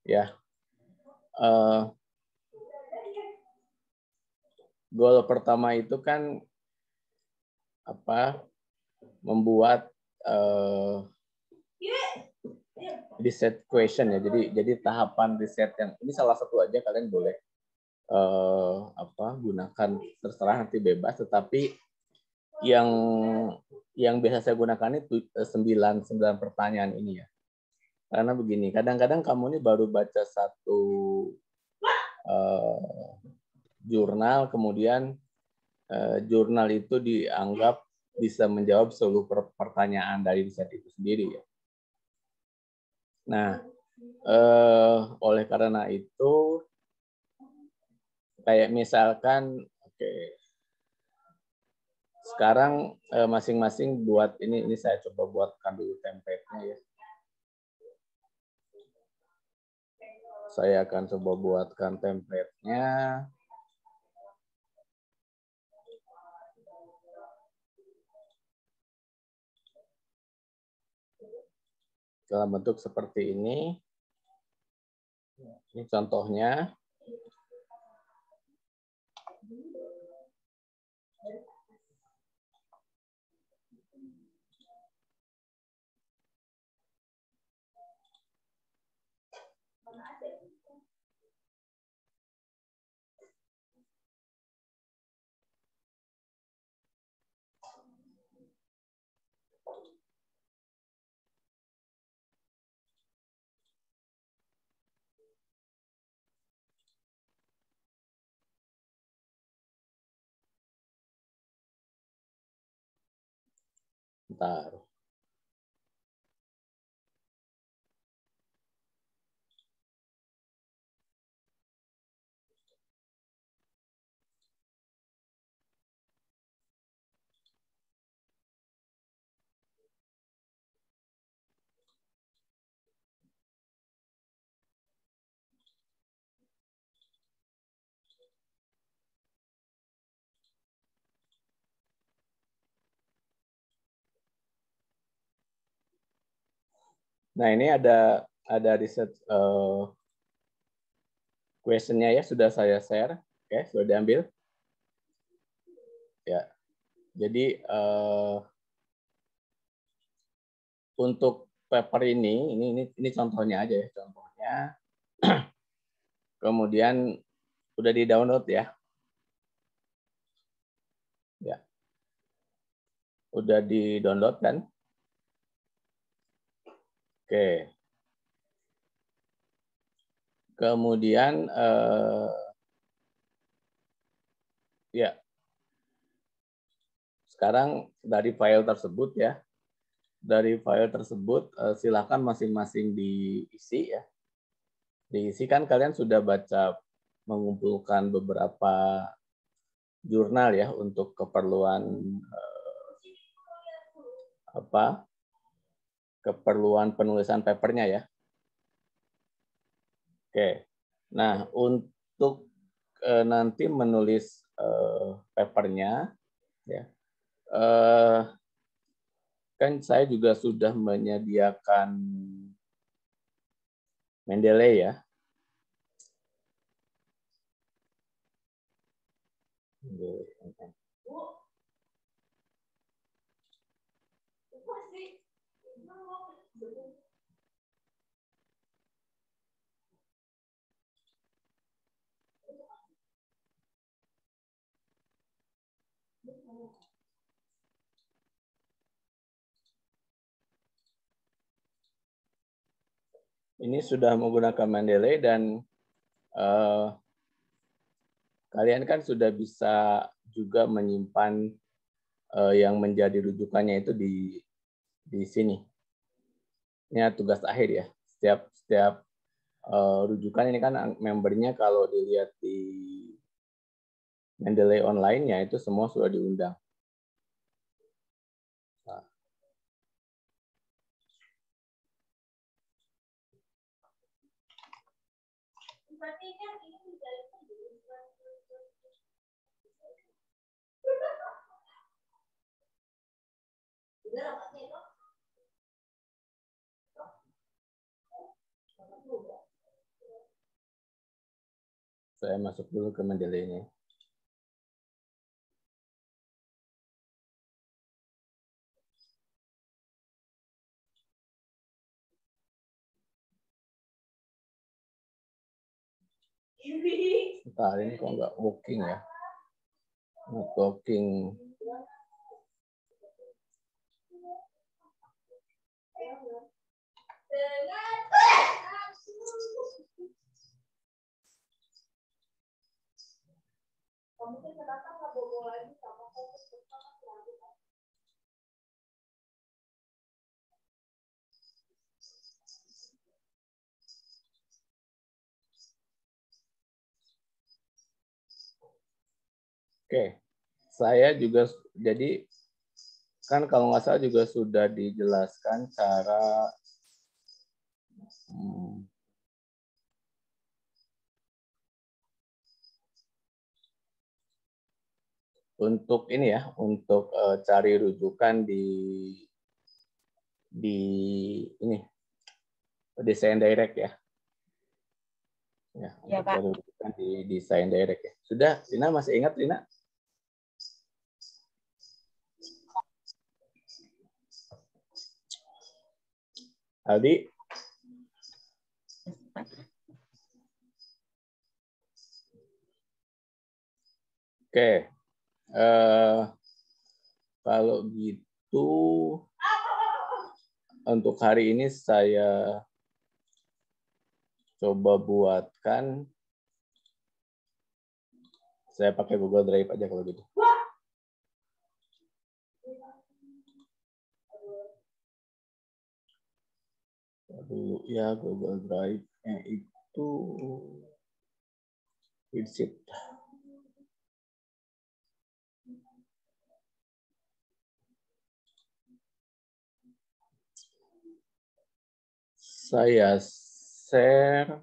Ya, goal pertama itu kan membuat reset question ya. Jadi tahapan riset yang ini salah satu aja, kalian boleh gunakan, terserah, nanti bebas. Tetapi yang biasa saya gunakan itu 9 pertanyaan ini ya. Karena begini, kadang-kadang kamu ini baru baca satu jurnal, kemudian jurnal itu dianggap bisa menjawab seluruh pertanyaan dari riset itu sendiri ya. Nah, oleh karena itu, kayak misalkan, sekarang masing-masing buat ini saya coba buatkan dulu template-nya ya. Saya akan coba buatkan template-nya. Dalam bentuk seperti ini. Ini contohnya. Bentar. Nah, ini ada riset question-nya ya, sudah saya share. Oke, sudah diambil. Ya. Jadi untuk paper ini contohnya aja ya, contohnya. Kemudian udah di-download ya. Ya. Udah di-download kan? Oke. Kemudian ya. Sekarang dari file tersebut ya. Dari file tersebut silakan masing-masing diisi ya. Diisi kan kalian sudah baca, mengumpulkan beberapa jurnal ya untuk keperluan keperluan penulisan papernya ya. Oke. Nah, untuk nanti menulis papernya ya. Kan saya juga sudah menyediakan Mendeley ya. Ini sudah menggunakan Mendeley dan kalian kan sudah bisa juga menyimpan yang menjadi rujukannya itu di sini. Ini tugas akhir ya. Setiap rujukan ini kan membernya kalau dilihat di Mendeley online-nya itu semua sudah diundang. Nah. Saya masuk dulu ke Mendeley-nya. Bentar, ini kok nggak working ya? Not working. Oke, saya juga jadi kan kalau nggak salah juga sudah dijelaskan cara untuk ini ya, untuk cari rujukan di ini desain direct ya. Ya, Pak. Cari rujukan di desain direct ya. Sudah, Rina masih ingat Rina? Aldi? Oke. Kalau gitu untuk hari ini saya coba buatkan, saya pakai Google Drive aja kalau gitu. Dulu ya Google Drive-nya itu Widget. Saya share.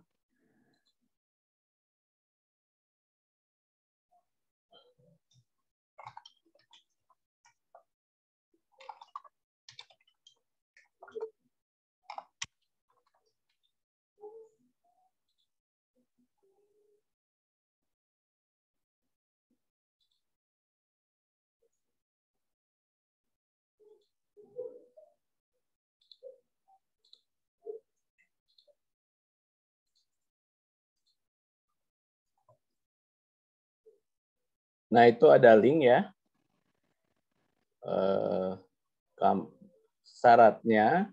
Nah, itu ada link ya. Syaratnya,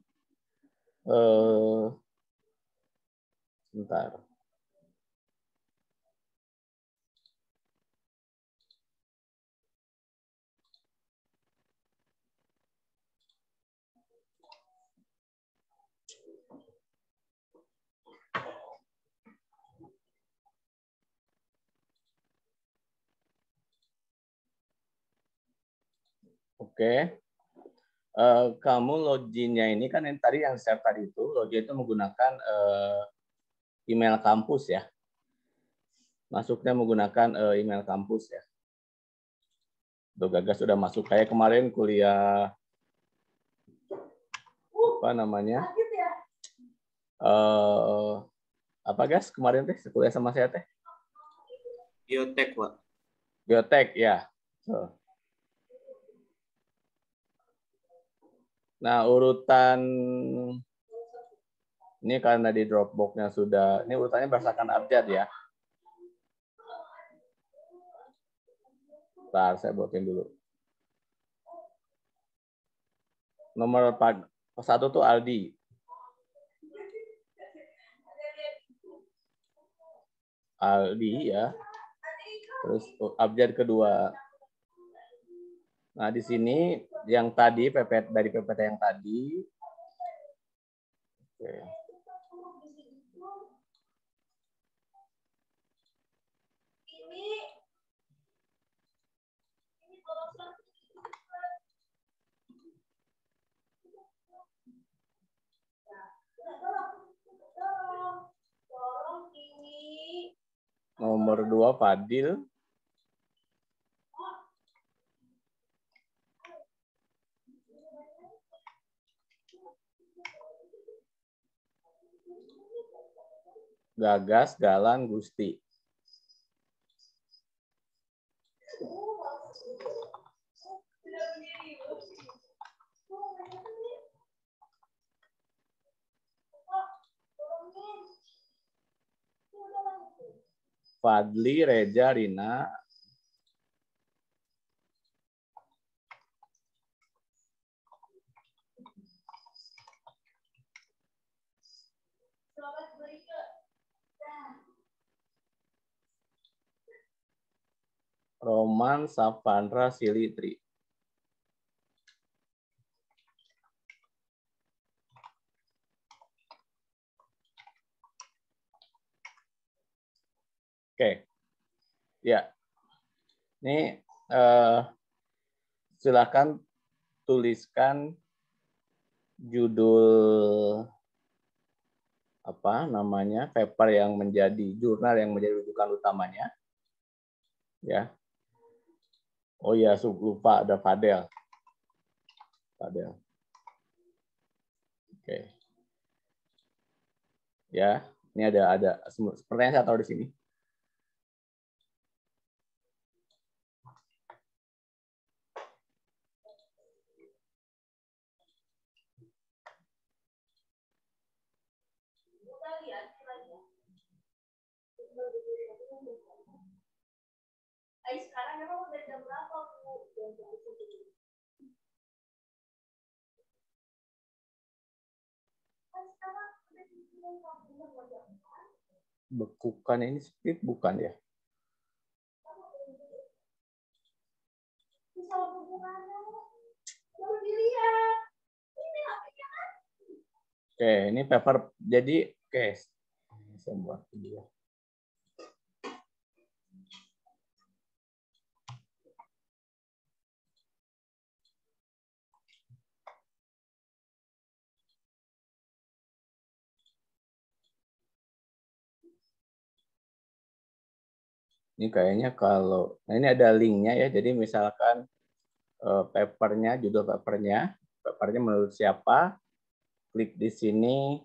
sebentar. Oke. Kamu loginnya ini kan yang tadi yang share tadi itu, login itu menggunakan email kampus ya. Masuknya menggunakan email kampus ya. Gagas sudah masuk. Kayak kemarin kuliah apa namanya? Apa guys kemarin teh kuliah sama saya teh? Biotek, Pak. Biotek ya. Nah, urutan ini karena di Dropbox-nya sudah, ini urutannya berdasarkan abjad ya. Bentar, saya buatin dulu. Nomor 1 tuh Aldi. Aldi ya. Terus abjad kedua. Nah, di sini yang tadi dari PPT yang tadi. Oke. Nomor 2 Fadil. Gagas, Galan, Gusti. Fadli, Reja, Rina. Roman, Savandra, Silitri. Oke. Ya. Ini silakan tuliskan judul apa namanya paper yang menjadi jurnal yang menjadi rujukan utamanya. Ya. Oh ya, lupa ada Fadel. Fadel. Oke. Ya, ini ada sepertinya saya taruh di sini. Sekarang memang udah jam berapa, Bu? Bekukan ini split bukan ya? Oke, ini paper jadi oke. Saya buat video. Ini kayaknya kalau nah ini ada linknya ya. Jadi misalkan papernya, judul papernya menurut siapa? Klik di sini.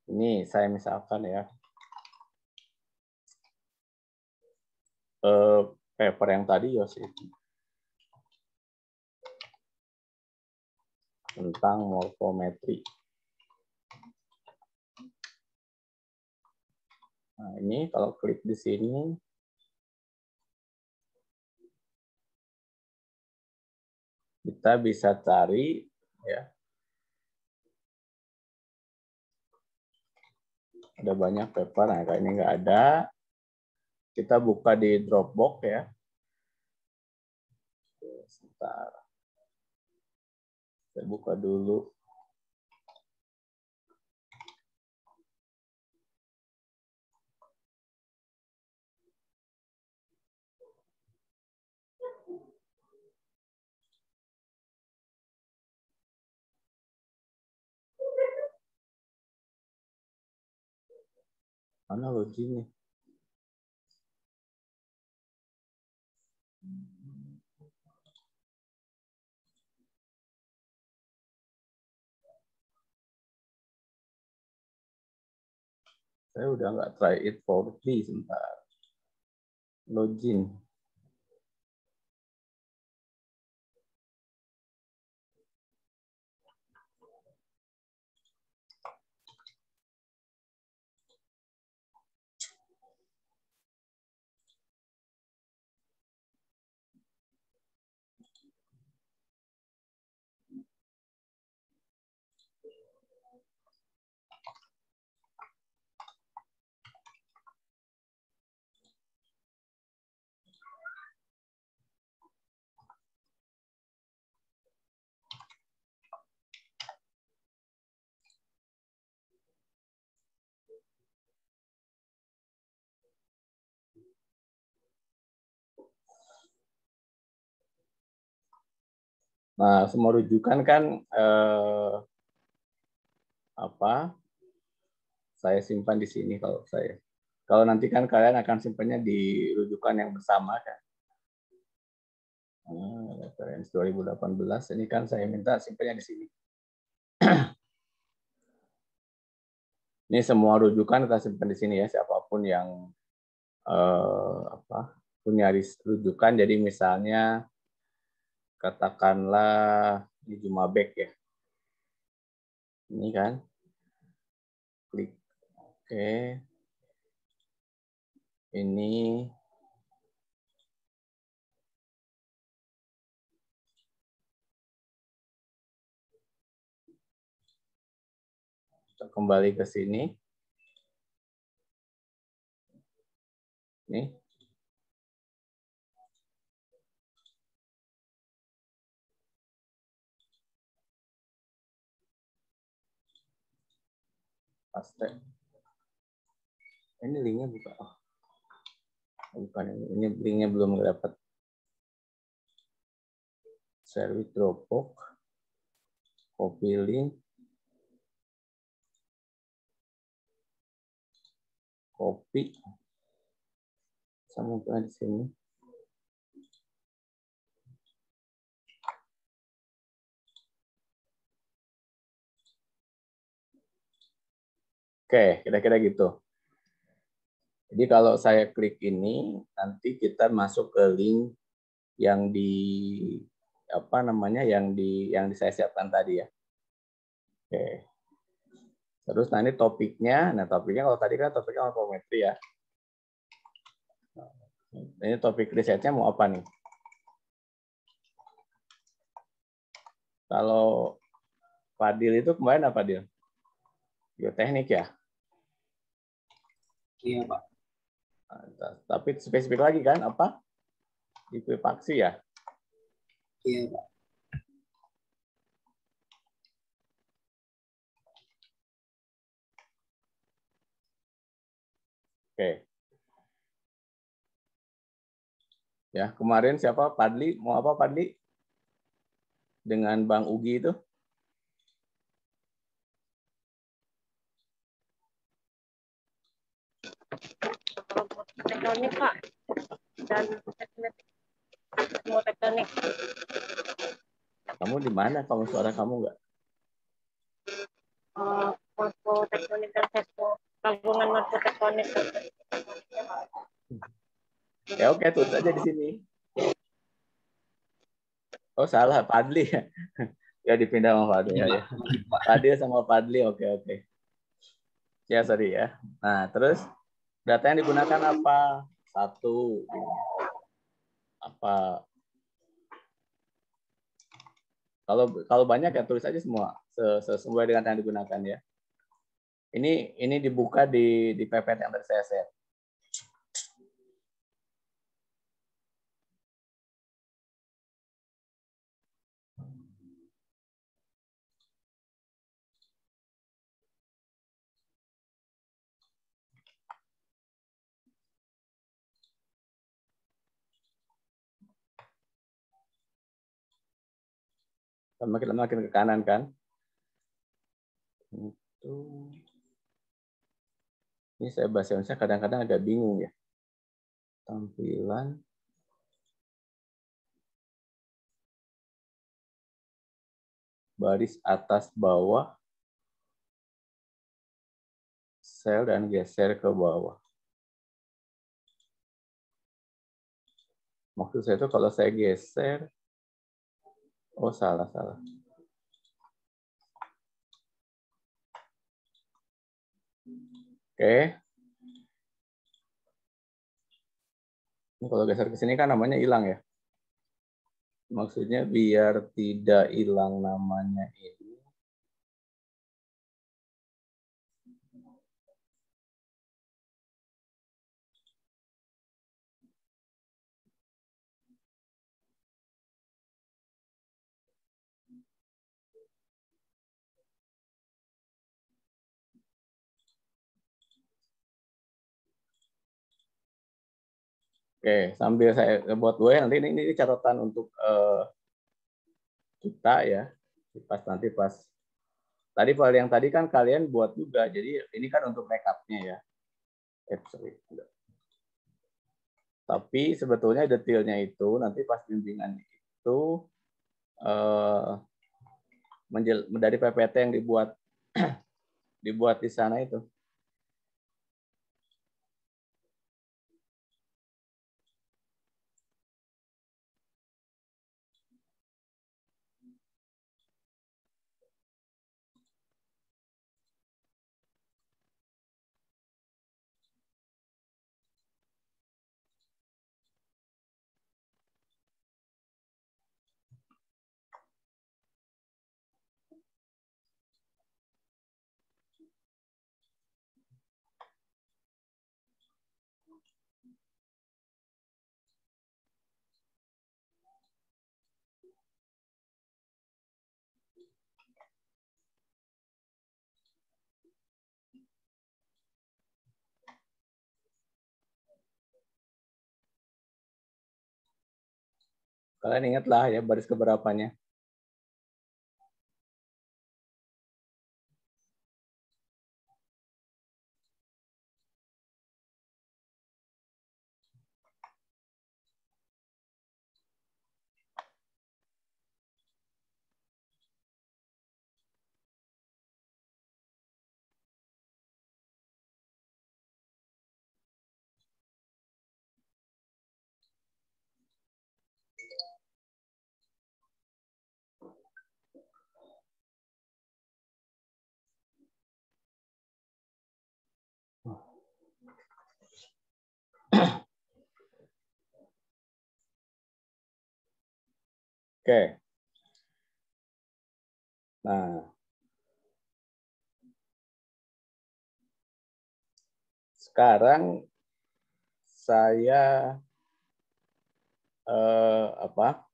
Ini saya misalkan ya paper yang tadi Yosi tentang morfometri. Nah, ini kalau klik di sini, kita bisa cari ya. Ada banyak paper, nah kayak ini nggak ada. Kita buka di Dropbox ya. Sebentar. Saya buka dulu. Mana loginnya? Saya udah nggak try it for free sebentar. Login. Nah, semua rujukan kan saya simpan di sini kalau saya. Kalau nanti kan kalian akan simpannya di rujukan yang bersama kan. Referensi 2018 ini kan saya minta simpannya di sini. Ini semua rujukan kita simpan di sini ya, siapapun yang punya rujukan. Jadi misalnya katakanlah di Jumabek ya. Ini kan. Klik. Oke. Ini kita kembali ke sini. Nih. Paste. Ini linknya buka. Oh, bukan ini. Ini linknya belum dapat. Share with Dropbox. Copy link. Copy. Sama di sini. Oke, kira-kira gitu. Jadi kalau saya klik ini, nanti kita masuk ke link yang di apa namanya yang saya siapkan tadi ya. Oke. Terus nanti topiknya, kalau tadi kan topiknya morfometri ya. Ini topik risetnya mau apa nih? Kalau Fadil itu kemarin apa dia? Bioteknik ya? Iya, Pak. Tapi spesifik lagi kan apa? Likuifaksi ya? Iya, Pak. Oke. Ya, kemarin siapa? Padli, mau apa Padli? Dengan Bang Ugi itu? Tektonik, Pak. Dan semua tektonik. Kamu di mana? Kamu suara kamu nggak? Morfotektonik dan gabungan morfotektonik. Ya oke, tulis aja di sini. Oh salah, Padli ya. Ya dipindah sama Padli ya. Padli sama Padli, oke. Ya sorry ya. Nah terus data yang digunakan apa? Satu apa? Kalau banyak ya tulis aja semua sesuai dengan yang digunakan ya. Ini dibuka di PPT yang tadi saya share. Makin ke kanan kan. Ini saya bahasa Indonesia kadang-kadang agak bingung ya. Tampilan. Baris atas bawah. Sel dan geser ke bawah. Maksud saya itu kalau saya geser. Oh salah. Oke. Ini kalau geser ke sini kan namanya hilang ya. Maksudnya biar tidak hilang namanya ini. Oke, sambil saya buat gue nanti ini catatan untuk kita ya. Nanti pas tadi yang tadi kan kalian buat juga. Jadi ini kan untuk recap-nya ya. Sorry. Tapi sebetulnya detailnya itu nanti pas bimbingan itu dari PPT yang dibuat di sana itu. Kalian ingatlah ya baris keberapanya. Oke. Nah, sekarang saya apa?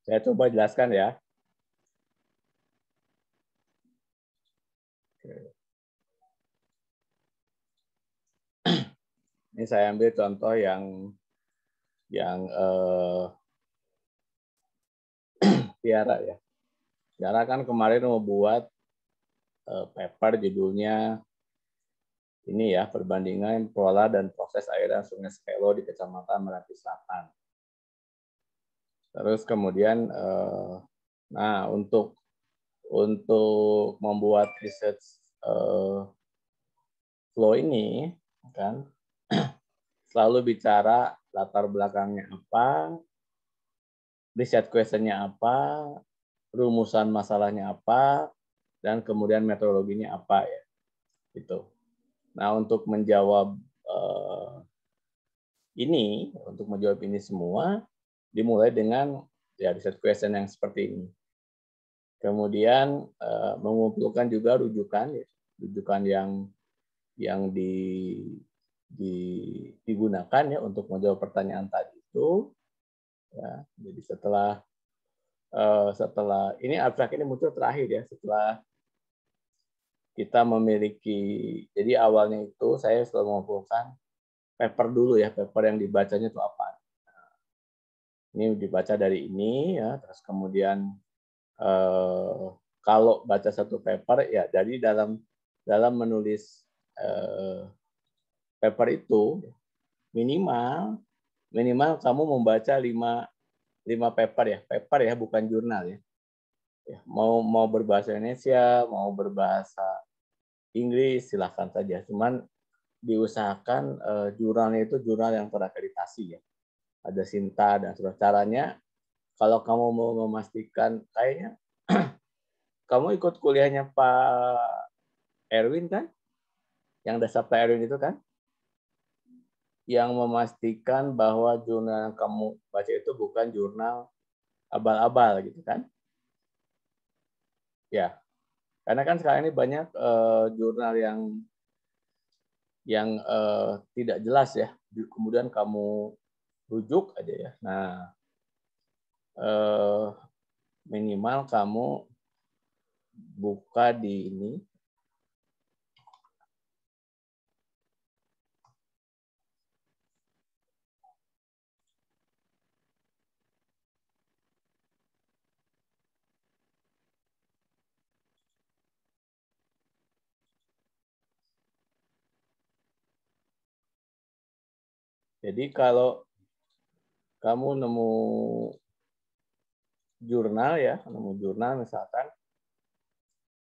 Saya coba jelaskan ya. Ini saya ambil contoh yang Tiara ya. Tiara kan kemarin mau buat paper judulnya ini ya, perbandingan pola dan proses aliran Sungai Selo di Kecamatan Meranti Selatan. Terus kemudian nah untuk membuat research flow ini kan selalu bicara latar belakangnya apa, riset questionnya apa, rumusan masalahnya apa, dan kemudian metodologinya apa ya, gitu. Nah untuk menjawab ini semua dimulai dengan ya riset question yang seperti ini. Kemudian mengumpulkan juga rujukan yang digunakan ya untuk menjawab pertanyaan tadi itu. Ya, jadi setelah ini abstrak ini muncul terakhir ya, setelah kita memiliki, jadi awalnya itu saya selalu mengumpulkan paper dulu ya, paper yang dibacanya itu apa. Ini dibaca dari ini ya, terus kemudian kalau baca satu paper ya, jadi dalam menulis paper itu minimal kamu membaca 5 paper ya bukan jurnal ya. Mau berbahasa Indonesia, mau berbahasa Inggris silahkan saja. Cuman diusahakan jurnalnya itu jurnal yang terakreditasi ya. Ada Sinta dan sebagainya. Caranya kalau kamu mau memastikan, kayaknya kamu ikut kuliahnya Pak Erwin kan? Yang dasar Pak Erwin itu kan? Yang memastikan bahwa jurnal yang kamu baca itu bukan jurnal abal-abal gitu kan? Ya, karena kan sekarang ini banyak jurnal yang tidak jelas ya. Kemudian kamu rujuk aja ya. Nah, minimal kamu buka di ini. Jadi kalau kamu nemu jurnal misalkan,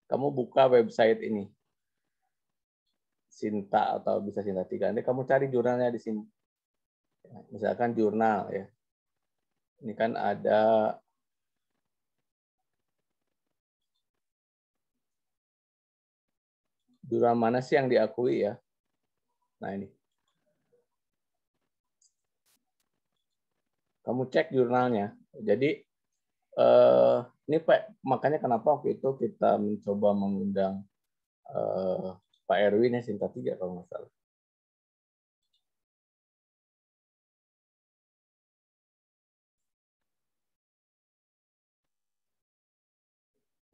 kamu buka website ini, Sinta atau bisa Sinta 3, nanti kamu cari jurnalnya di sini. Misalkan jurnal ya. Ini kan ada jurnal mana sih yang diakui ya. Nah ini. Kamu cek jurnalnya. Jadi ini Pak, makanya kenapa waktu itu kita mencoba mengundang Pak Erwin ya, Sinta 3 kalau nggak salah.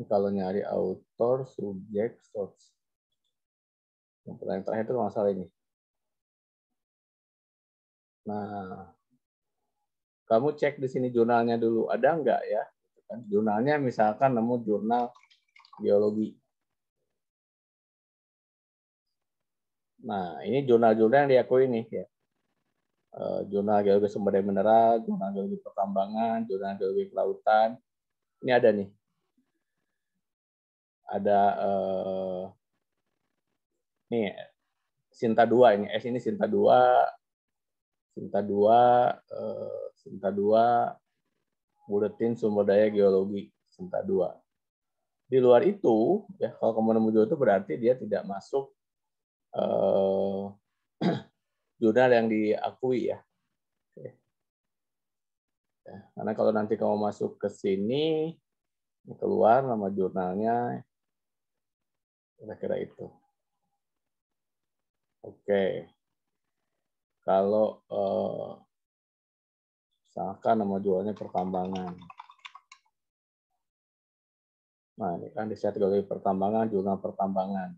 Kalau nyari author, subjek, source. Yang pertanyaan terakhir itu masalah ini. Nah, kamu cek di sini jurnalnya dulu, ada nggak ya? Jurnalnya misalkan nemu jurnal biologi. Nah, ini jurnal-jurnal yang diakui nih ya. Jurnal geologi sumber daya mineral, jurnal geologi pertambangan, jurnal geologi kelautan. Ini ada nih. Ada nih Sinta 2 ini. S ini Sinta 2, Sinta 2, Sinta 2, Buletin Sumber Daya Geologi Sinta 2. Di luar itu, ya kalau kamu nemu jurnal itu berarti dia tidak masuk jurnal yang diakui ya. Oke. Ya. Karena kalau nanti kamu masuk ke sini, keluar nama jurnalnya, kira-kira itu. Oke. Kalau misalkan nama jurnalnya pertambangan. Nah, ini kan riset geologi pertambangan, jurnal pertambangan.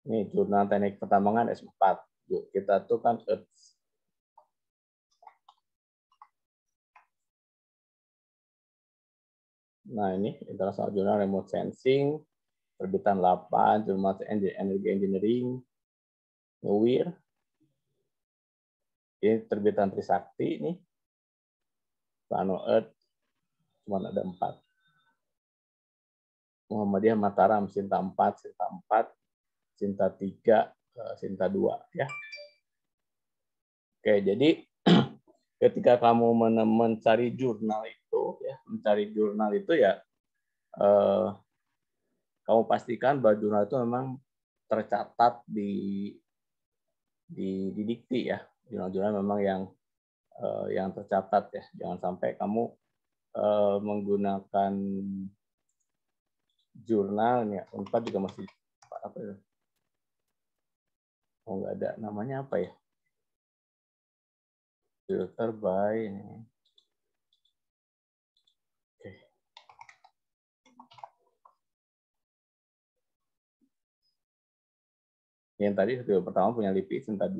Ini jurnal teknik pertambangan S4. Kita tuh kan EARTH. Nah, ini International Journal Remote Sensing, terbitan 8, Jurnal Energy Engineering, NUWIR. Ini terbitan Trisakti nih. Plano Earth, cuma ada 4. Muhammadiyah Mataram, Sinta 4, Sinta 4, Sinta 3, Sinta 2. Ya. Oke, jadi ketika kamu mencari jurnal itu, ya, kamu pastikan bahwa jurnal itu memang tercatat di dikti ya. Jurnal-jurnal memang yang tercatat ya. Jangan sampai kamu menggunakan jurnal ya. Unpad juga masih apa ya? Oh, nggak ada namanya apa ya? Filter by ini. Oke. Yang tadi pertama punya LIPI Sinta 2,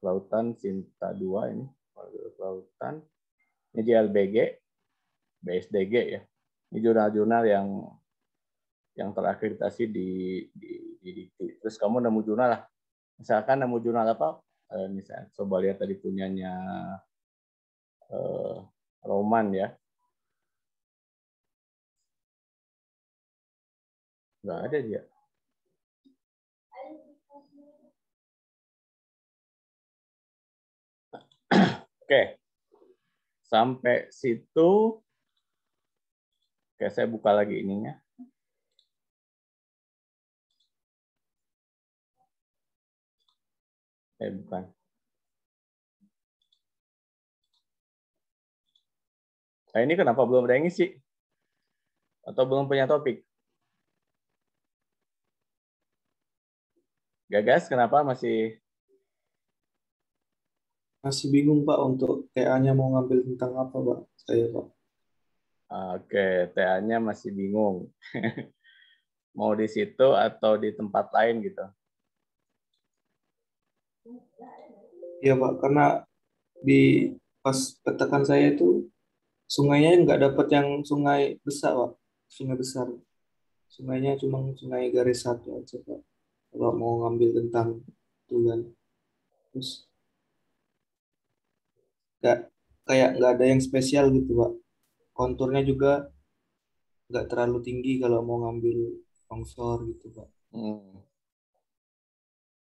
Kelautan Sinta 2 ini, Kelautan. Ini JLBG, BSDG ya. Ini jurnal-jurnal yang terakreditasi di dikti. Terus kamu nemu jurnal lah. Misalkan nemu jurnal apa? Misalnya coba lihat tadi punyanya Roman ya. Nggak ada dia. Oke. Sampai situ. Oke, saya buka lagi ininya. Bukan. Nah, ini kenapa belum ada yang ngisi? Atau belum punya topik? Gagas, kenapa masih bingung Pak untuk TA-nya mau ngambil tentang apa Pak? Saya Pak. Oke, TA-nya masih bingung. Mau di situ atau di tempat lain gitu? Iya Pak, karena di pas petakan saya itu sungainya nggak dapat yang sungai besar Pak, sungai besar. Sungainya cuma sungai garis satu aja Pak. Kalau mau ngambil tentang tulen, terus nggak nggak ada yang spesial gitu Pak. Konturnya juga nggak terlalu tinggi kalau mau ngambil longsor gitu Pak.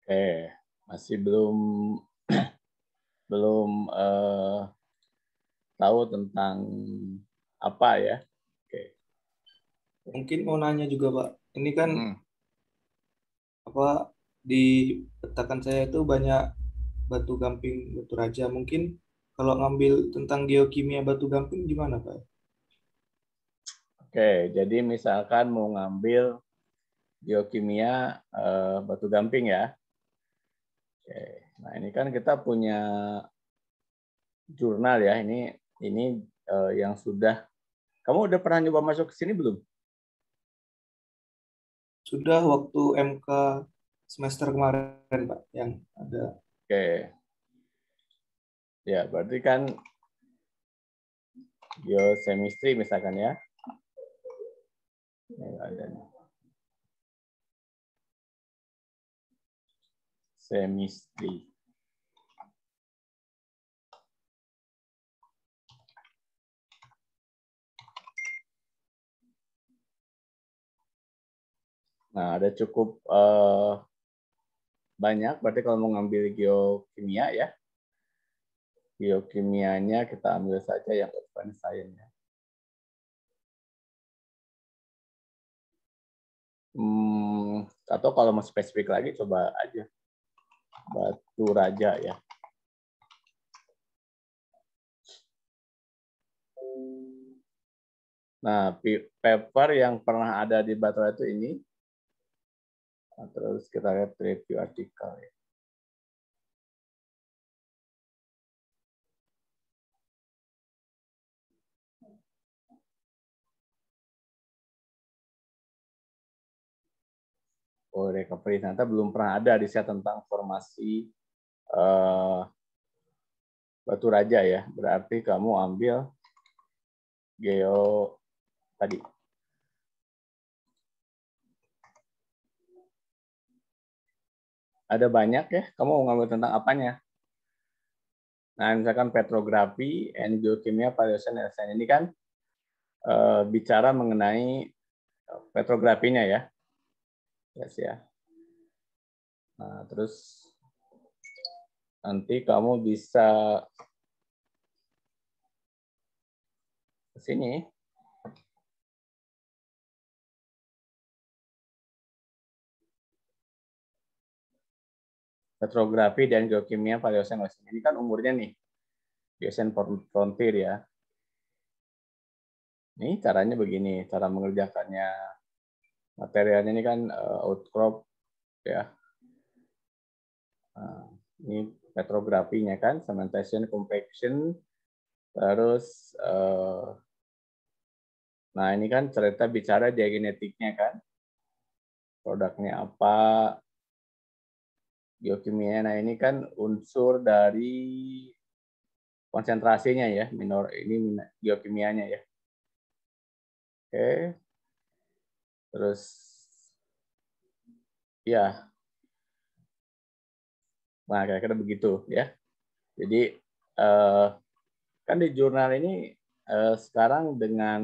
Oke, masih belum tahu tentang apa ya? Oke. Mungkin mau nanya juga Pak, ini kan apa di petakan saya itu banyak batu gamping, batu raja. Mungkin kalau ngambil tentang geokimia batu gamping gimana Pak? Oke, jadi misalkan mau ngambil geokimia batu gamping ya. Oke, nah ini kan kita punya jurnal ya. Ini yang sudah. Kamu udah pernah nyoba masuk ke sini belum? Sudah waktu MK semester kemarin Pak yang ada. Oke. Ya, berarti kan geochemistry misalkan ya. Ini ada nih. Chemistry. Nah, ada cukup banyak, berarti kalau mau ngambil geokimia ya, geokimianya kita ambil saja yang advanced science ya. Atau kalau mau spesifik lagi, coba aja batu raja ya. Nah, paper yang pernah ada di batu raja itu ini. Nah, terus kita lihat review artikel ya. Oh, recovery ternyata belum pernah ada di saya tentang formasi batu raja ya. Berarti kamu ambil geo tadi. Ada banyak ya, kamu mau ngambil tentang apanya? Nah, misalkan petrografi and geokimia paleosen LSN ini kan bicara mengenai petrografinya ya. Yes, ya. Nah, terus nanti kamu bisa ke sini. Petrografi dan geokimia paleosen LSN. Ini kan umurnya nih. Geosen frontier ya. Ini caranya begini, cara mengerjakannya. Materialnya ini kan outcrop ya. Nah, ini petrografinya kan, cementation, compaction, terus nah ini kan cerita bicara diagenetiknya kan, produknya apa, geokimia. Nah ini kan unsur dari konsentrasinya ya, minor ini geokimianya ya. Oke, terus ya, nah kira-kira begitu ya. Jadi kan di jurnal ini sekarang dengan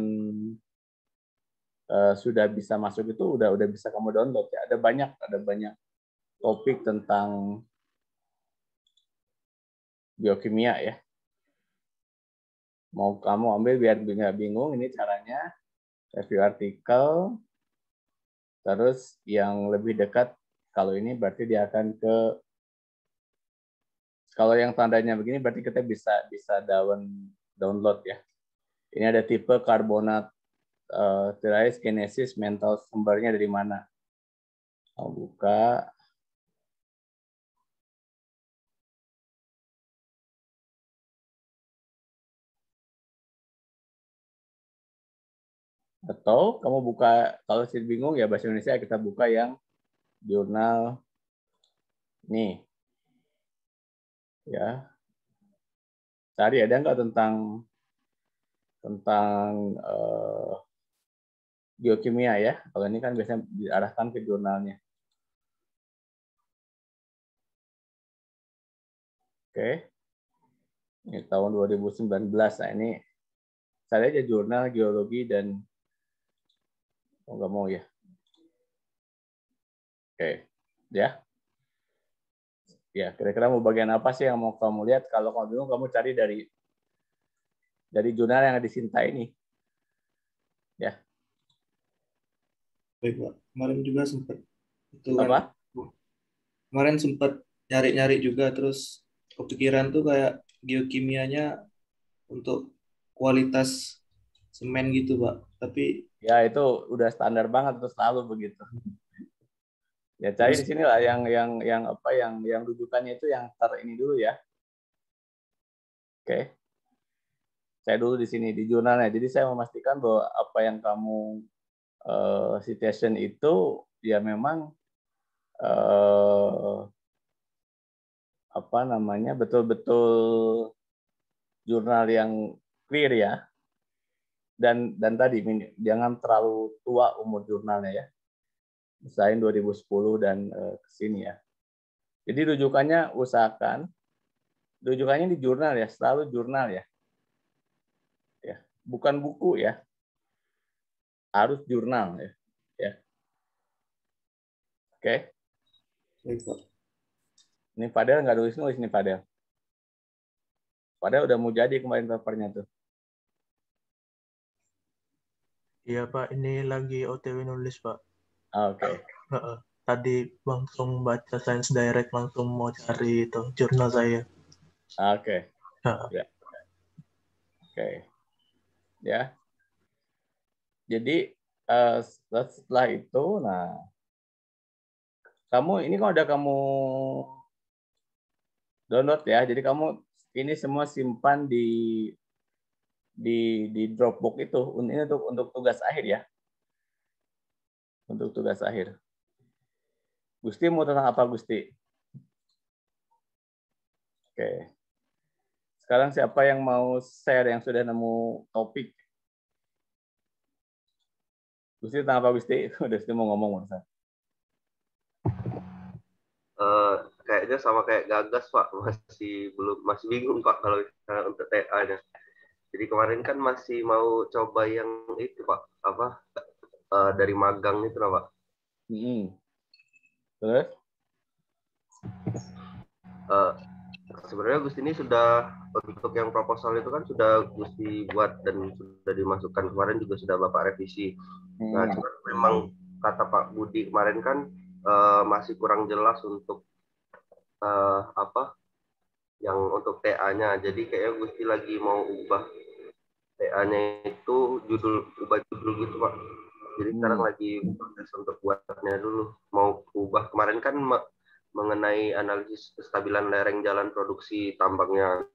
sudah bisa masuk itu udah bisa kamu download ya. Ada banyak topik tentang biokimia ya. Mau kamu ambil biar nggak bingung, ini caranya review artikel. Terus yang lebih dekat kalau ini berarti dia akan ke, kalau yang tandanya begini berarti kita bisa download ya. Ini ada tipe karbonat Therese genesis mental, sumbernya dari mana? Mau buka. Atau kamu buka, kalau masih bingung ya bahasa Indonesia, kita buka yang jurnal nih. Ya. Cari ada nggak tentang geokimia ya. Kalau ini kan biasanya diarahkan ke jurnalnya. Oke. Ini tahun 2019. Nah, ini cari aja jurnal geologi dan nggak mau ya. Oke. Ya. Ya, kira-kira mau bagian apa sih yang mau kamu lihat? Kalau kamu bingung, kamu cari dari jurnal yang disinta ini. Ya. Baik Pak, kemarin juga sempat itu kan. Apa? Kemarin sempat nyari-nyari juga, terus kepikiran tuh kayak geokimianya untuk kualitas semen gitu Pak. Tapi Ya, itu udah standar banget, terus selalu begitu. Ya, cari terus di sini lah yang apa yang rujukannya itu yang ini dulu ya. Oke. Saya dulu di sini di jurnalnya. Jadi saya memastikan bahwa apa yang kamu citation itu ya memang betul-betul jurnal yang clear ya. Dan tadi jangan terlalu tua umur jurnalnya ya. Misalnya 2010 dan ke sini ya. Jadi rujukannya usahakan rujukannya di jurnal ya, selalu jurnal ya. Ya, bukan buku ya. Harus jurnal ya. Ya. Oke. Baik, Pak. Ini Fadel nggak nulis nih Fadel. Fadel udah mau jadi kemarin papernya tuh. Iya Pak, ini lagi OTW nulis Pak. Oke. Tadi langsung baca Science Direct, langsung mau cari itu jurnal saya. Oke. Ya. Oke. Ya. Jadi setelah itu, nah kamu ini kan udah kamu download ya. Jadi kamu ini semua simpan di Dropbox itu. Ini untuk tugas akhir ya. Untuk tugas akhir. Gusti mau tentang apa Gusti? Oke. Sekarang siapa yang mau share yang sudah nemu topik? Gusti tentang apa Gusti? Udah Gusti mau ngomong Mas. Kayaknya sama kayak Gagas Pak, masih bingung Pak kalau untuk TA-nya. Jadi kemarin kan masih mau coba yang itu Pak, dari magang itu lah Pak. Terus? Sebenarnya Gusti ini sudah untuk yang proposal itu kan sudah Gusti buat dan sudah dimasukkan kemarin juga sudah Bapak revisi. Nah, cuma memang kata Pak Budi kemarin kan masih kurang jelas untuk yang untuk TA-nya. Jadi kayaknya Gusti lagi mau ubah TA-nya itu ubah judul gitu Pak. Jadi sekarang lagi proses untuk buatnya dulu. Mau ubah kemarin kan mengenai analisis kestabilan lereng jalan produksi tambangnya.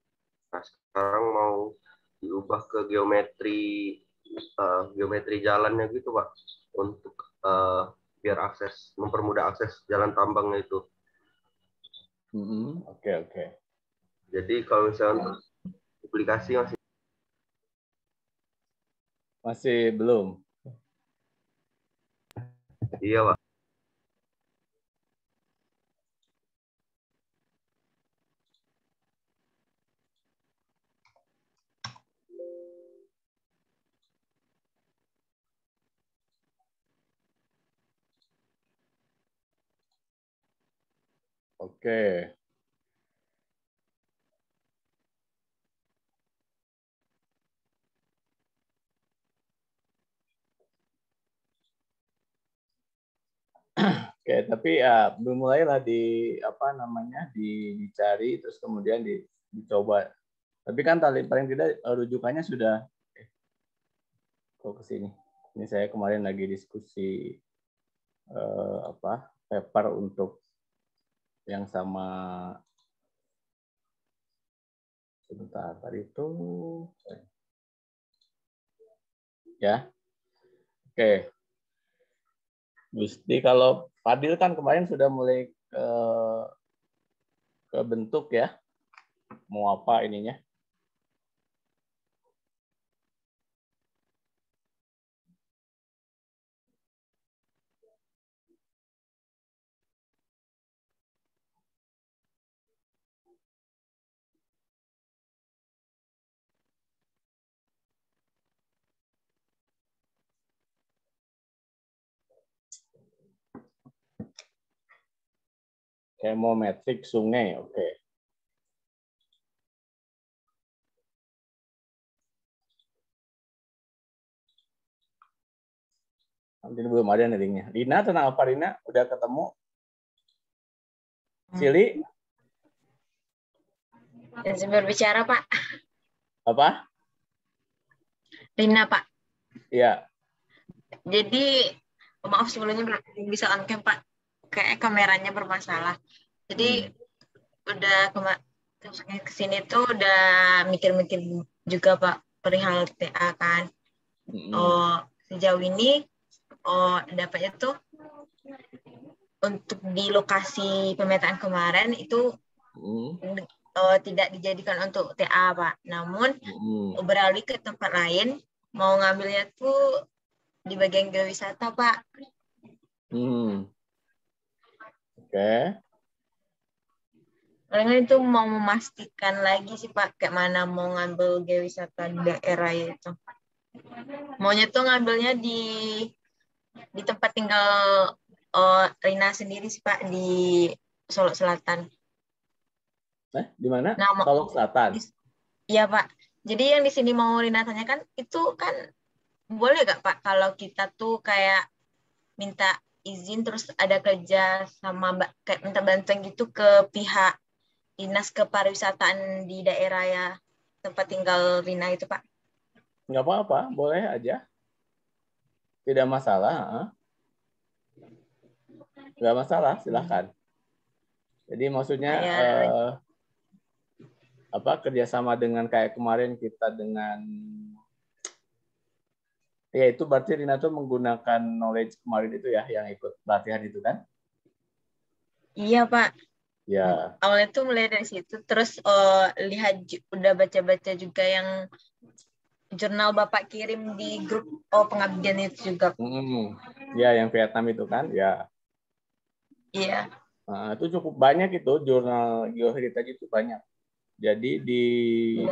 Nah, sekarang mau diubah ke geometri jalannya gitu Pak, untuk biar mempermudah akses jalan tambangnya itu. Oke. Jadi kalau misalnya untuk publikasi masih belum. Iya Pak. Oke. Oke, tapi ya mulailah dicari terus kemudian dicoba. Tapi kan paling tidak rujukannya sudah kok ke sini. Ini saya kemarin lagi diskusi paper untuk yang sama sebentar tadi itu ya. Oke. Gusti, kalau Fadil kan kemarin sudah mulai ke bentuk ya. Mau apa ininya? Chemometrik sungai, oke. Nanti belum ada nih linknya. Rina, tentang apa Rina? Udah ketemu? Sili? Izin berbicara, Pak. Apa? Rina, Pak. Iya. Jadi, maaf sebelumnya belum bisa on cam, Pak. Kayak kameranya bermasalah. Jadi, udah ke sini tuh udah mikir-mikir juga, Pak, perihal TA kan. Sejauh ini dapatnya tuh untuk di lokasi pemetaan kemarin itu tidak dijadikan untuk TA, Pak. Namun beralih ke tempat lain, mau ngambilnya tuh di bagian geowisata, Pak. Oke. Palingan itu mau memastikan lagi sih, Pak, kayak mana mau ngambil geowisata di daerah itu. Maunya tuh ngambilnya di tempat tinggal Rina sendiri sih, Pak, di Solok Selatan. Di mana? Nah, Solok Selatan. Iya, Pak. Jadi yang di sini mau Rina tanyakan itu kan boleh gak, Pak, kalau kita tuh kayak minta izin terus ada kerja sama kayak minta bantuan gitu ke pihak Dinas Kepariwisataan di daerah ya tempat tinggal Rina itu, Pak? Nggak apa-apa, boleh aja. Tidak masalah. Nggak masalah, silahkan. Jadi maksudnya kerjasama dengan kayak kemarin kita dengan ya itu berarti Rina tuh menggunakan knowledge kemarin itu ya yang ikut pelatihan itu kan? Iya, Pak. Ya. Awalnya tuh mulai dari situ, terus lihat udah baca-baca juga yang jurnal Bapak kirim di grup pengabdian itu juga. Ya, yang Vietnam itu kan? Ya. Iya. Nah, itu cukup banyak itu jurnal geoheritage itu banyak. Jadi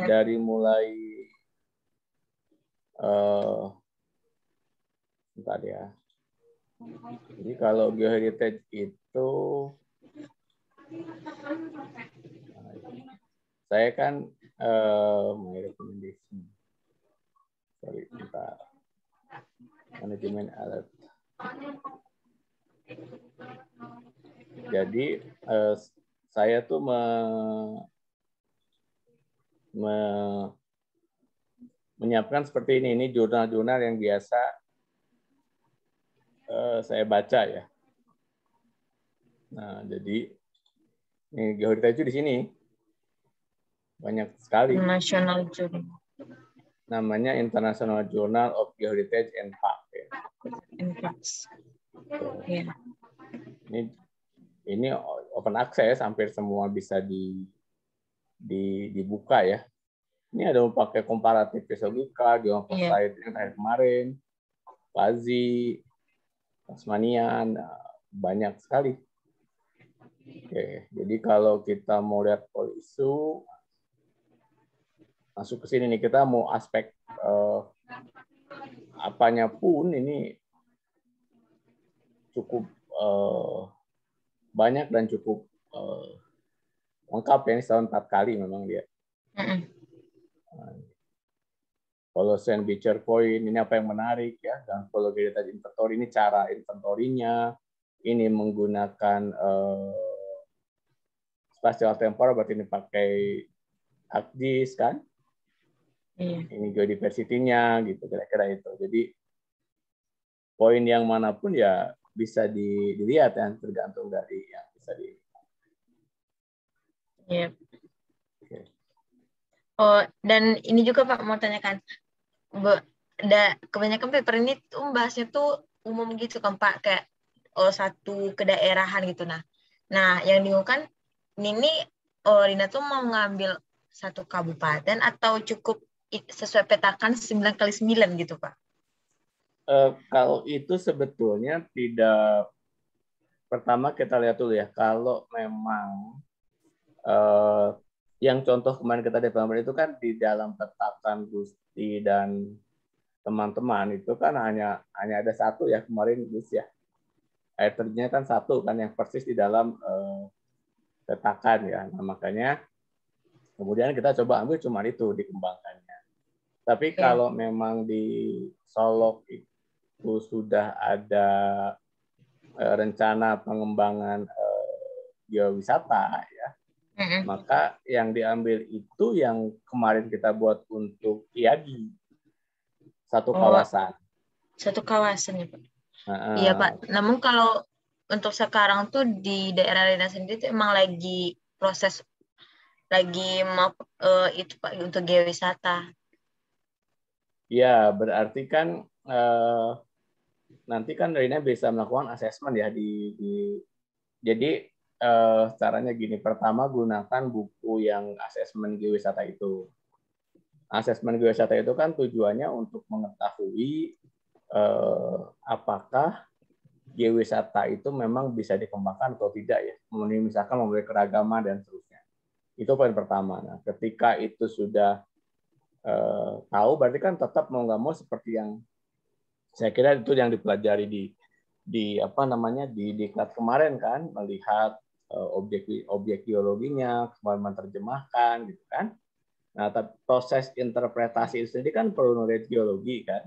dari mulai bentar ya. Jadi kalau geoheritage itu saya kan my recommendation. Sorry, bentar. Manajemen alert. Jadi saya tuh menyiapkan seperti ini jurnal-jurnal yang biasa saya baca ya. Nah, jadi ini geoheritage di sini banyak sekali. National Journal. Namanya International Journal of Geoheritage and Park. Ya. Yeah. Ini open access, hampir semua bisa dibuka ya. Ini ada pakai komparatif fisioglika, geomorphosite yang terakhir kemarin, Pazi, Tasmanian, banyak sekali. Oke, jadi kalau kita mau lihat isu, masuk ke sini nih, kita mau aspek apanya pun ini cukup banyak dan cukup lengkap ya, ini setahun 4 kali memang dia. Colossian Beecher Point, ini apa yang menarik ya, dan kalau geoheritage inventory ini cara inventorinya, ini menggunakan spatial temporal, berarti ini pakai ArcGIS kan, ini geodiversity-nya gitu, kira-kira itu. Jadi poin yang manapun ya bisa dilihat ya, tergantung dari yang bisa di. Yep. Okay. Oh, dan ini juga Pak mau tanyakan, kebanyakan paper ini tuh bahasnya tuh umum gitu kan Pak, kayak satu kedaerahan gitu. Nah yang diumumkan ini Rina tuh mau ngambil satu kabupaten atau cukup sesuai petakan 9x9 gitu Pak? Kalau itu sebetulnya tidak. Pertama kita lihat dulu ya, kalau memang yang contoh kemarin kita development itu kan di dalam petakan Gusti dan teman-teman itu kan hanya ada satu ya kemarin Gus ya. Air terjunnya kan satu kan yang persis di dalam petakan ya. Nah, makanya kemudian kita coba ambil cuma itu dikembangkannya. Tapi kalau memang di Solok itu sudah ada rencana pengembangan geowisata ya, maka yang diambil itu yang kemarin kita buat untuk IAGI, satu kawasan. Satu kawasan ya Pak. Iya Pak. Namun kalau untuk sekarang tuh di daerah Rina sendiri itu emang lagi proses itu Pak untuk geowisata. Ya berarti kan nanti kan Rina bisa melakukan asesmen ya di Jadi caranya gini, pertama gunakan buku yang asesmen geowisata itu. Asesmen geowisata itu kan tujuannya untuk mengetahui apakah geowisata itu memang bisa dikembangkan atau tidak ya. Memenuhi misalkan memberi keragaman dan seterusnya. Itu poin pertama. Nah, ketika itu sudah tahu, berarti kan tetap mau nggak mau seperti yang saya kira itu yang dipelajari di apa namanya di diklat kemarin kan, melihat objek geologinya, kemampuan menerjemahkan gitu kan. Nah, proses interpretasi itu sendiri kan perlu knowledge geologi kan.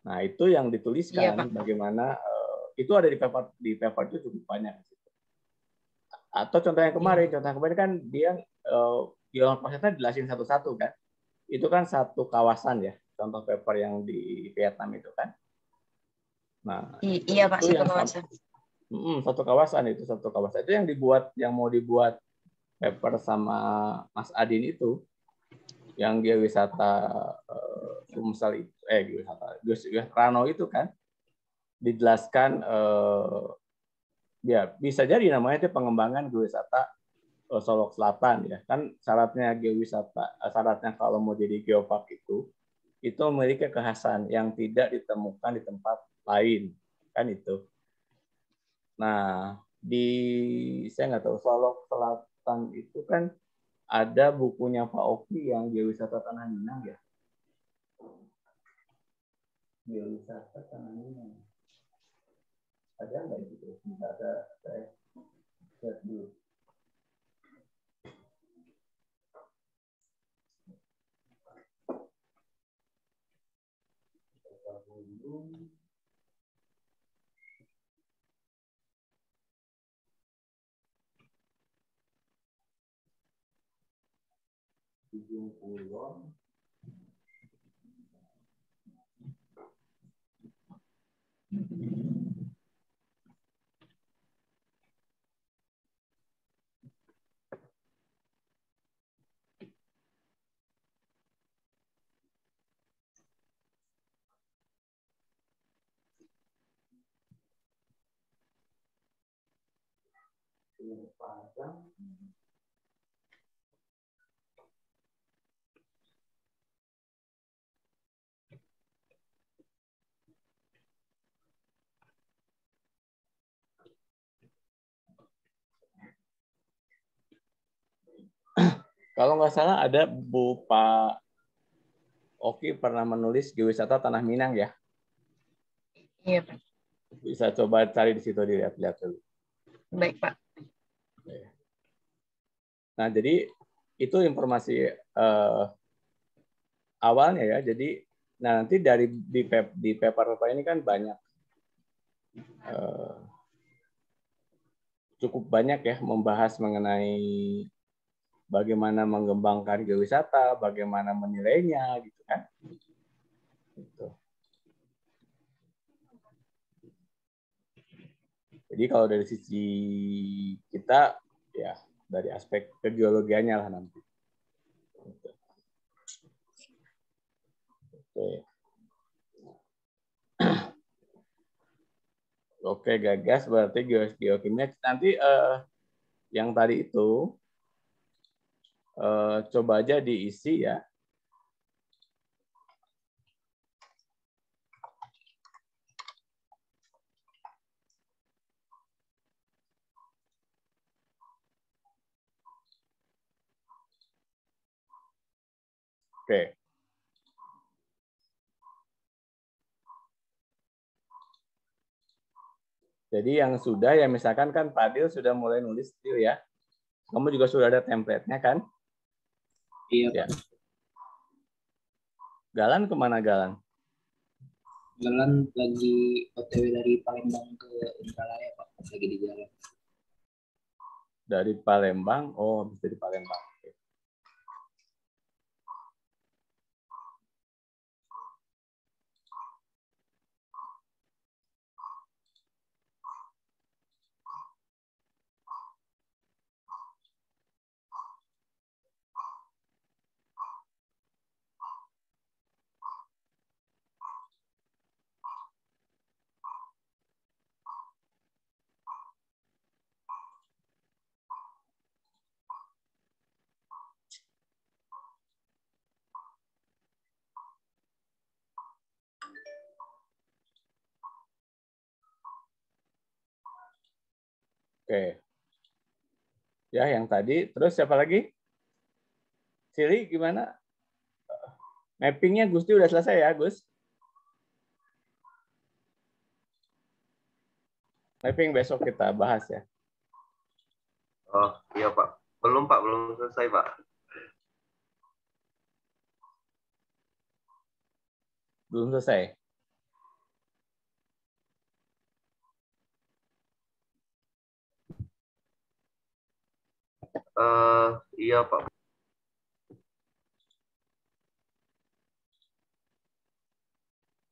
Nah, itu yang dituliskan Pak. bagaimana itu ada di paper itu cukup banyak. Atau contoh yang kemarin kan dia geologi prosesnya dijelasin satu-satu kan. Itu kan satu kawasan ya, contoh paper yang di Vietnam itu kan. Nah, Iya Pak, itu satu yang kawasan. satu kawasan itu yang mau dibuat paper sama Mas Adin itu, yang geowisata Sumsel itu, geowisata Rano itu kan, dijelaskan ya bisa jadi namanya itu pengembangan geowisata Solok Selatan ya kan. Syaratnya geowisata, syaratnya kalau mau jadi geopark itu memiliki kekhasan yang tidak ditemukan di tempat lain kan itu. Nah, saya nggak tahu, Solok Selatan itu kan ada bukunya Pak Oki yang geowisata Tanah Minang ya. Geowisata Tanah Minang. Ada nggak itu? Nggak ada, saya lihat dulu. Kalau nggak salah ada Bu Pak Oki pernah menulis geowisata Tanah Minang ya. Iya Pak. Bisa coba cari di situ, dilihat-lihat dulu. Baik Pak. Nah, jadi itu informasi awalnya ya. Jadi nanti di paper ini kan banyak, cukup banyak ya membahas mengenai bagaimana mengembangkan geowisata, bagaimana menilainya gitu kan. Gitu. Jadi kalau dari sisi kita ya dari aspek kegeologiannya lah nanti. Oke. Oke, gagas berarti geokimia. Nanti yang tadi itu coba aja diisi ya. Oke. Jadi yang sudah ya, misalkan kan Fadil sudah mulai nulis itu ya. Kamu juga sudah ada template-nya kan? Iya, ya. Pak. Galan kemana Galan? Jalan lagi OTW dari Palembang ke Indralaya, Pak. Lagi di jalan. Dari Palembang? Oh, bisa di Palembang. Oke. Ya, yang tadi. Terus siapa lagi? Sili, gimana? Mappingnya Gusti udah selesai ya, Gus? Mapping besok kita bahas ya. Oh iya Pak, belum selesai Pak. Belum selesai. Iya Pak.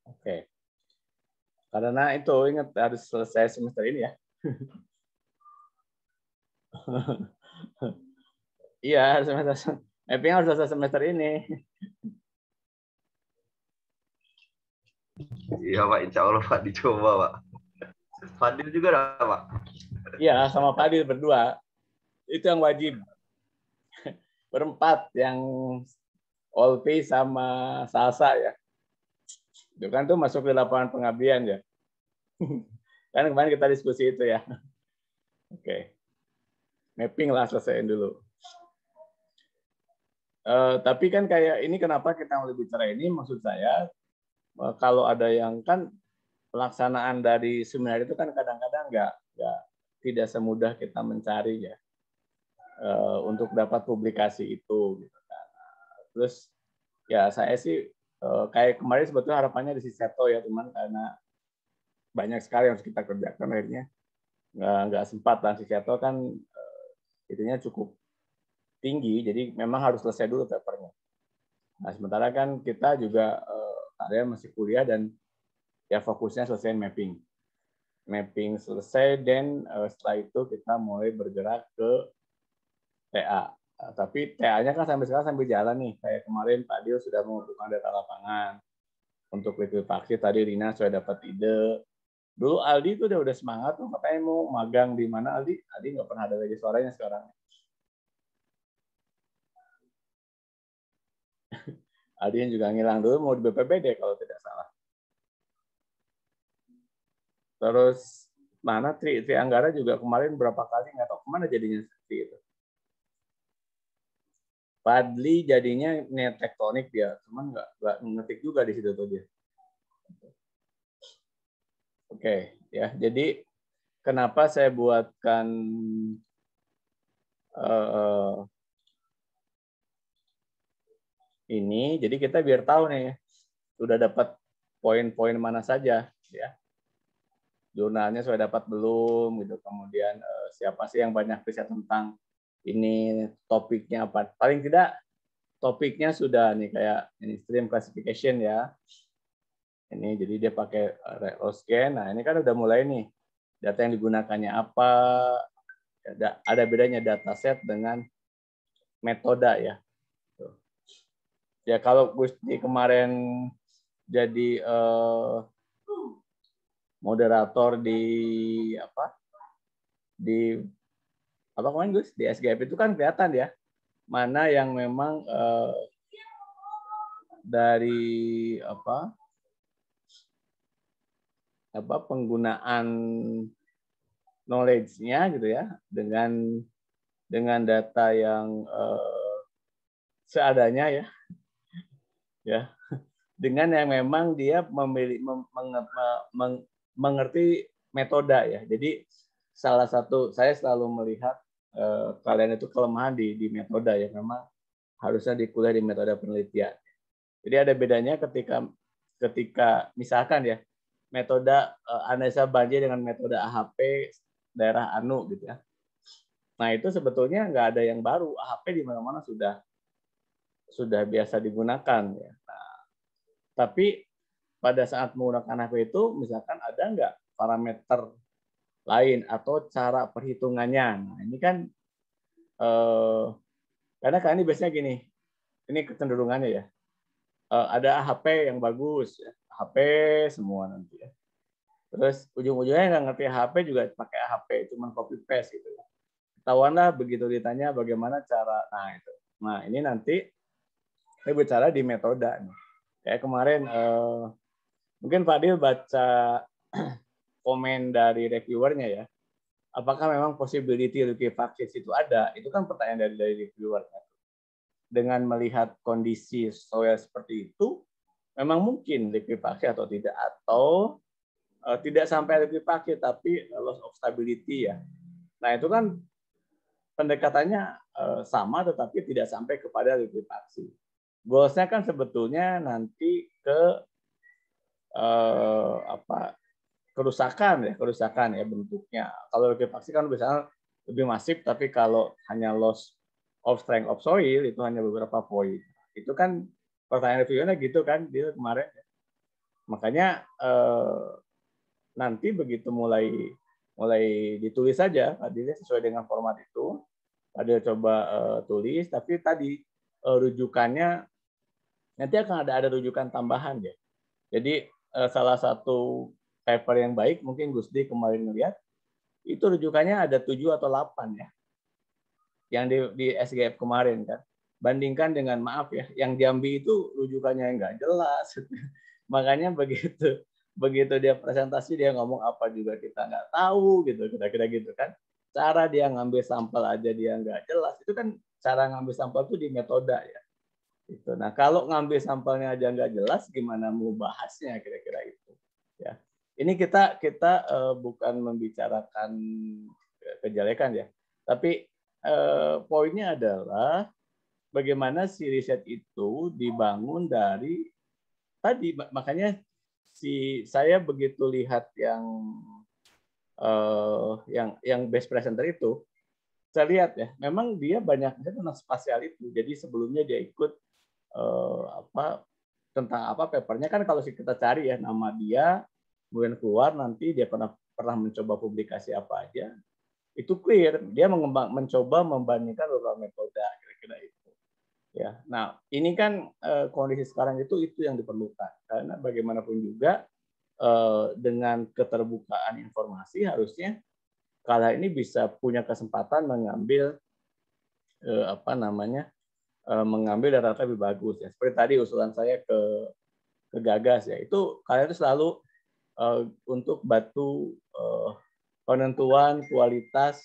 Oke. Karena itu ingat harus selesai semester ini ya. Iya, semester mapping harus selesai semester ini. Iya Pak, insya Allah Pak dicoba Pak. Fadil juga ada Pak. Iya, sama Fadil berdua. Itu yang wajib. Berempat, yang Olpi sama Salsa ya. Itu kan tuh masuk ke lapangan pengabdian ya. Kan kemarin kita diskusi itu ya. Oke. Mapping lah selesaiin dulu. Tapi kan kayak ini kenapa kita mau bicara ini, maksud saya kalau ada yang kan pelaksanaan dari seminar itu kan kadang-kadang nggak tidak semudah kita mencari ya untuk dapat publikasi itu gitu kan. Terus ya saya sih kayak kemarin sebetulnya harapannya di Siseto ya, cuman karena banyak sekali yang harus kita kerjakan akhirnya nggak sempat, dan Siseto kan itunya cukup tinggi, jadi memang harus selesai dulu papernya. Nah sementara kan kita juga kalian masih kuliah dan ya fokusnya selesai mapping selesai, dan setelah itu kita mulai bergerak ke TA. Tapi TA-nya kan sampai sekarang sambil jalan nih. Kayak kemarin Pak Dio sudah mengumpulkan data lapangan untuk likuifaksi. Tadi Rina sudah dapat ide. Dulu Aldi itu udah semangat tuh, katanya mau magang di mana Aldi? Aldi nggak pernah ada lagi suaranya sekarang. Aldi yang juga ngilang dulu mau di BPBD kalau tidak salah. Terus mana Tri Anggara juga kemarin berapa kali nggak tahu kemana jadinya seperti itu. Padli jadinya net tektonik dia, cuman nggak ngetik juga di situ tuh dia. Oke, ya. Jadi kenapa saya buatkan ini? Jadi kita biar tahu nih sudah dapat poin-poin mana saja, ya. Jurnalnya sudah dapat belum, gitu. Kemudian siapa sih yang banyak riset tentang ini, topiknya apa? Paling tidak topiknya sudah nih kayak ini stream classification ya. Ini jadi dia pakai RetroScan. Nah, ini kan udah mulai nih. Data yang digunakannya apa? Ada bedanya dataset dengan metode ya. Ya kalau Gusti kemarin jadi moderator di apa? Di apa kemarin Gus? Di SGF itu kan kelihatan ya mana yang memang dari apa penggunaan knowledge-nya gitu ya dengan data yang seadanya ya dengan yang memang dia mengerti metode ya. Jadi salah satu saya selalu melihat kalian itu kelemahan di metode ya, memang harusnya dikuliah di metode penelitian. Jadi ada bedanya ketika misalkan ya metode analisa banjir dengan metode AHP daerah Anu gitu ya. Nah itu sebetulnya nggak ada yang baru, AHP di mana-mana sudah biasa digunakan ya. Nah, tapi pada saat menggunakan AHP itu misalkan ada nggak parameter lain atau cara perhitungannya. Nah ini kan karena kan ini biasanya gini, ini kecenderungannya ya. Ada AHP yang bagus, ya. AHP semua nanti ya. Terus ujung-ujungnya nggak ngerti AHP juga pakai AHP, cuma copy paste gitu ya. Ketahuanlah begitu ditanya bagaimana cara, nah itu. Nah ini nanti saya bicara di metode. Kayak kemarin mungkin Fadil baca komen dari reviewernya ya. apakah memang possibility liquefaction itu ada? Itu kan pertanyaan dari reviewer. Dengan melihat kondisi soil seperti itu, memang mungkin liquefaction atau tidak, atau tidak sampai liquefaction tapi loss of stability ya. Nah itu kan pendekatannya sama tetapi tidak sampai kepada liquefaction. Goalsnya kan sebetulnya nanti ke kerusakan ya bentuknya. Kalau liquefaction kan biasanya lebih masif, tapi kalau hanya loss of strength of soil itu hanya beberapa poin. Itu kan pertanyaan reviewnya gitu kan dia kemarin. Makanya nanti begitu mulai ditulis saja, Fadil sesuai dengan format itu. Fadil coba tulis, tapi tadi rujukannya nanti akan ada rujukan tambahan ya. Jadi salah satu paper yang baik mungkin Gusdi kemarin ngelihat itu rujukannya ada 7 atau 8 ya. Yang di SGF kemarin kan. Bandingkan dengan maaf ya, yang Jambi itu rujukannya nggak jelas. Makanya begitu dia presentasi dia ngomong apa juga kita nggak tahu gitu, kira-kira gitu kan. Cara dia ngambil sampel aja dia nggak jelas. Itu kan cara ngambil sampel itu di metode ya. Gitu. Nah, kalau ngambil sampelnya aja nggak jelas, gimana mau bahasnya kira-kira itu? Ya, ini kita bukan membicarakan kejelekan ya, tapi poinnya adalah bagaimana si riset itu dibangun dari tadi. Makanya saya begitu lihat yang best presenter itu, saya lihat ya, memang dia banyak tentang spasial itu. Jadi sebelumnya dia ikut tentang apa papernya kan, kalau kita cari ya nama dia kemudian keluar, nanti dia pernah mencoba publikasi apa aja, itu clear dia mencoba membandingkan beberapa metode kira-kira itu ya. Nah ini kan kondisi sekarang itu yang diperlukan, karena bagaimanapun juga dengan keterbukaan informasi harusnya kala ini bisa punya kesempatan mengambil mengambil data lebih bagus ya. Seperti tadi usulan saya ke Gagas ya, itu kalian itu selalu untuk batu penentuan kualitas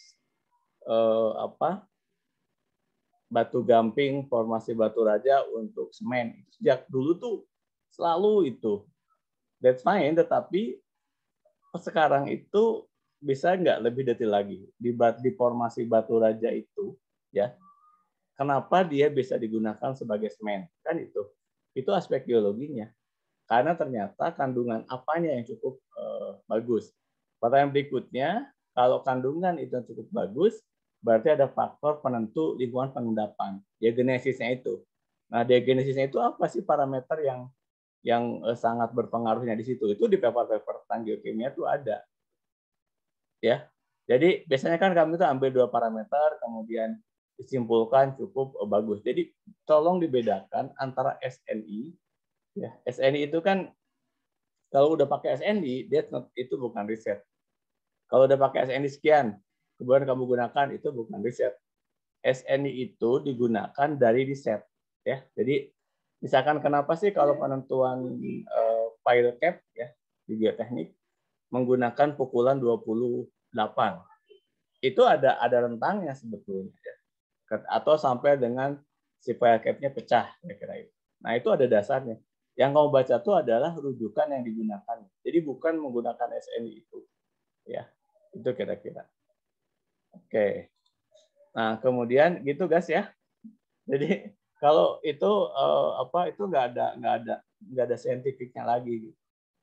batu gamping formasi batu raja untuk semen. Sejak dulu tuh selalu itu. That's fine, tetapi sekarang itu bisa nggak lebih detail lagi di formasi batu raja itu ya. Kenapa dia bisa digunakan sebagai semen? Kan itu aspek geologinya. Karena ternyata kandungan apanya yang cukup bagus. Pertanyaan berikutnya, kalau kandungan itu cukup bagus, berarti ada faktor penentu lingkungan pengendapan. Diagenesisnya itu. Nah, diagenesisnya itu apa sih parameter yang sangat berpengaruhnya di situ? Itu di paper-paper tentang geokimia itu ada. Ya. Jadi biasanya kan kami itu ambil 2 parameter, kemudian disimpulkan cukup bagus. Jadi tolong dibedakan antara SNI. Ya, SNI itu kan kalau udah pakai SNI, itu bukan riset. Kalau udah pakai SNI sekian, kemudian kamu gunakan, itu bukan riset. SNI itu digunakan dari riset. Ya, jadi misalkan kenapa sih kalau penentuan pile cap ya di geoteknik menggunakan pukulan 28? Itu ada rentangnya sebetulnya. Ya. Atau sampai dengan si file cap-nya pecah kira-kira itu. Nah, itu ada dasarnya. Yang kamu baca itu adalah rujukan yang digunakan. Jadi bukan menggunakan SNI itu. Ya, itu kira-kira. Oke. Nah, kemudian gitu guys ya. Jadi kalau itu itu nggak ada saintifiknya lagi.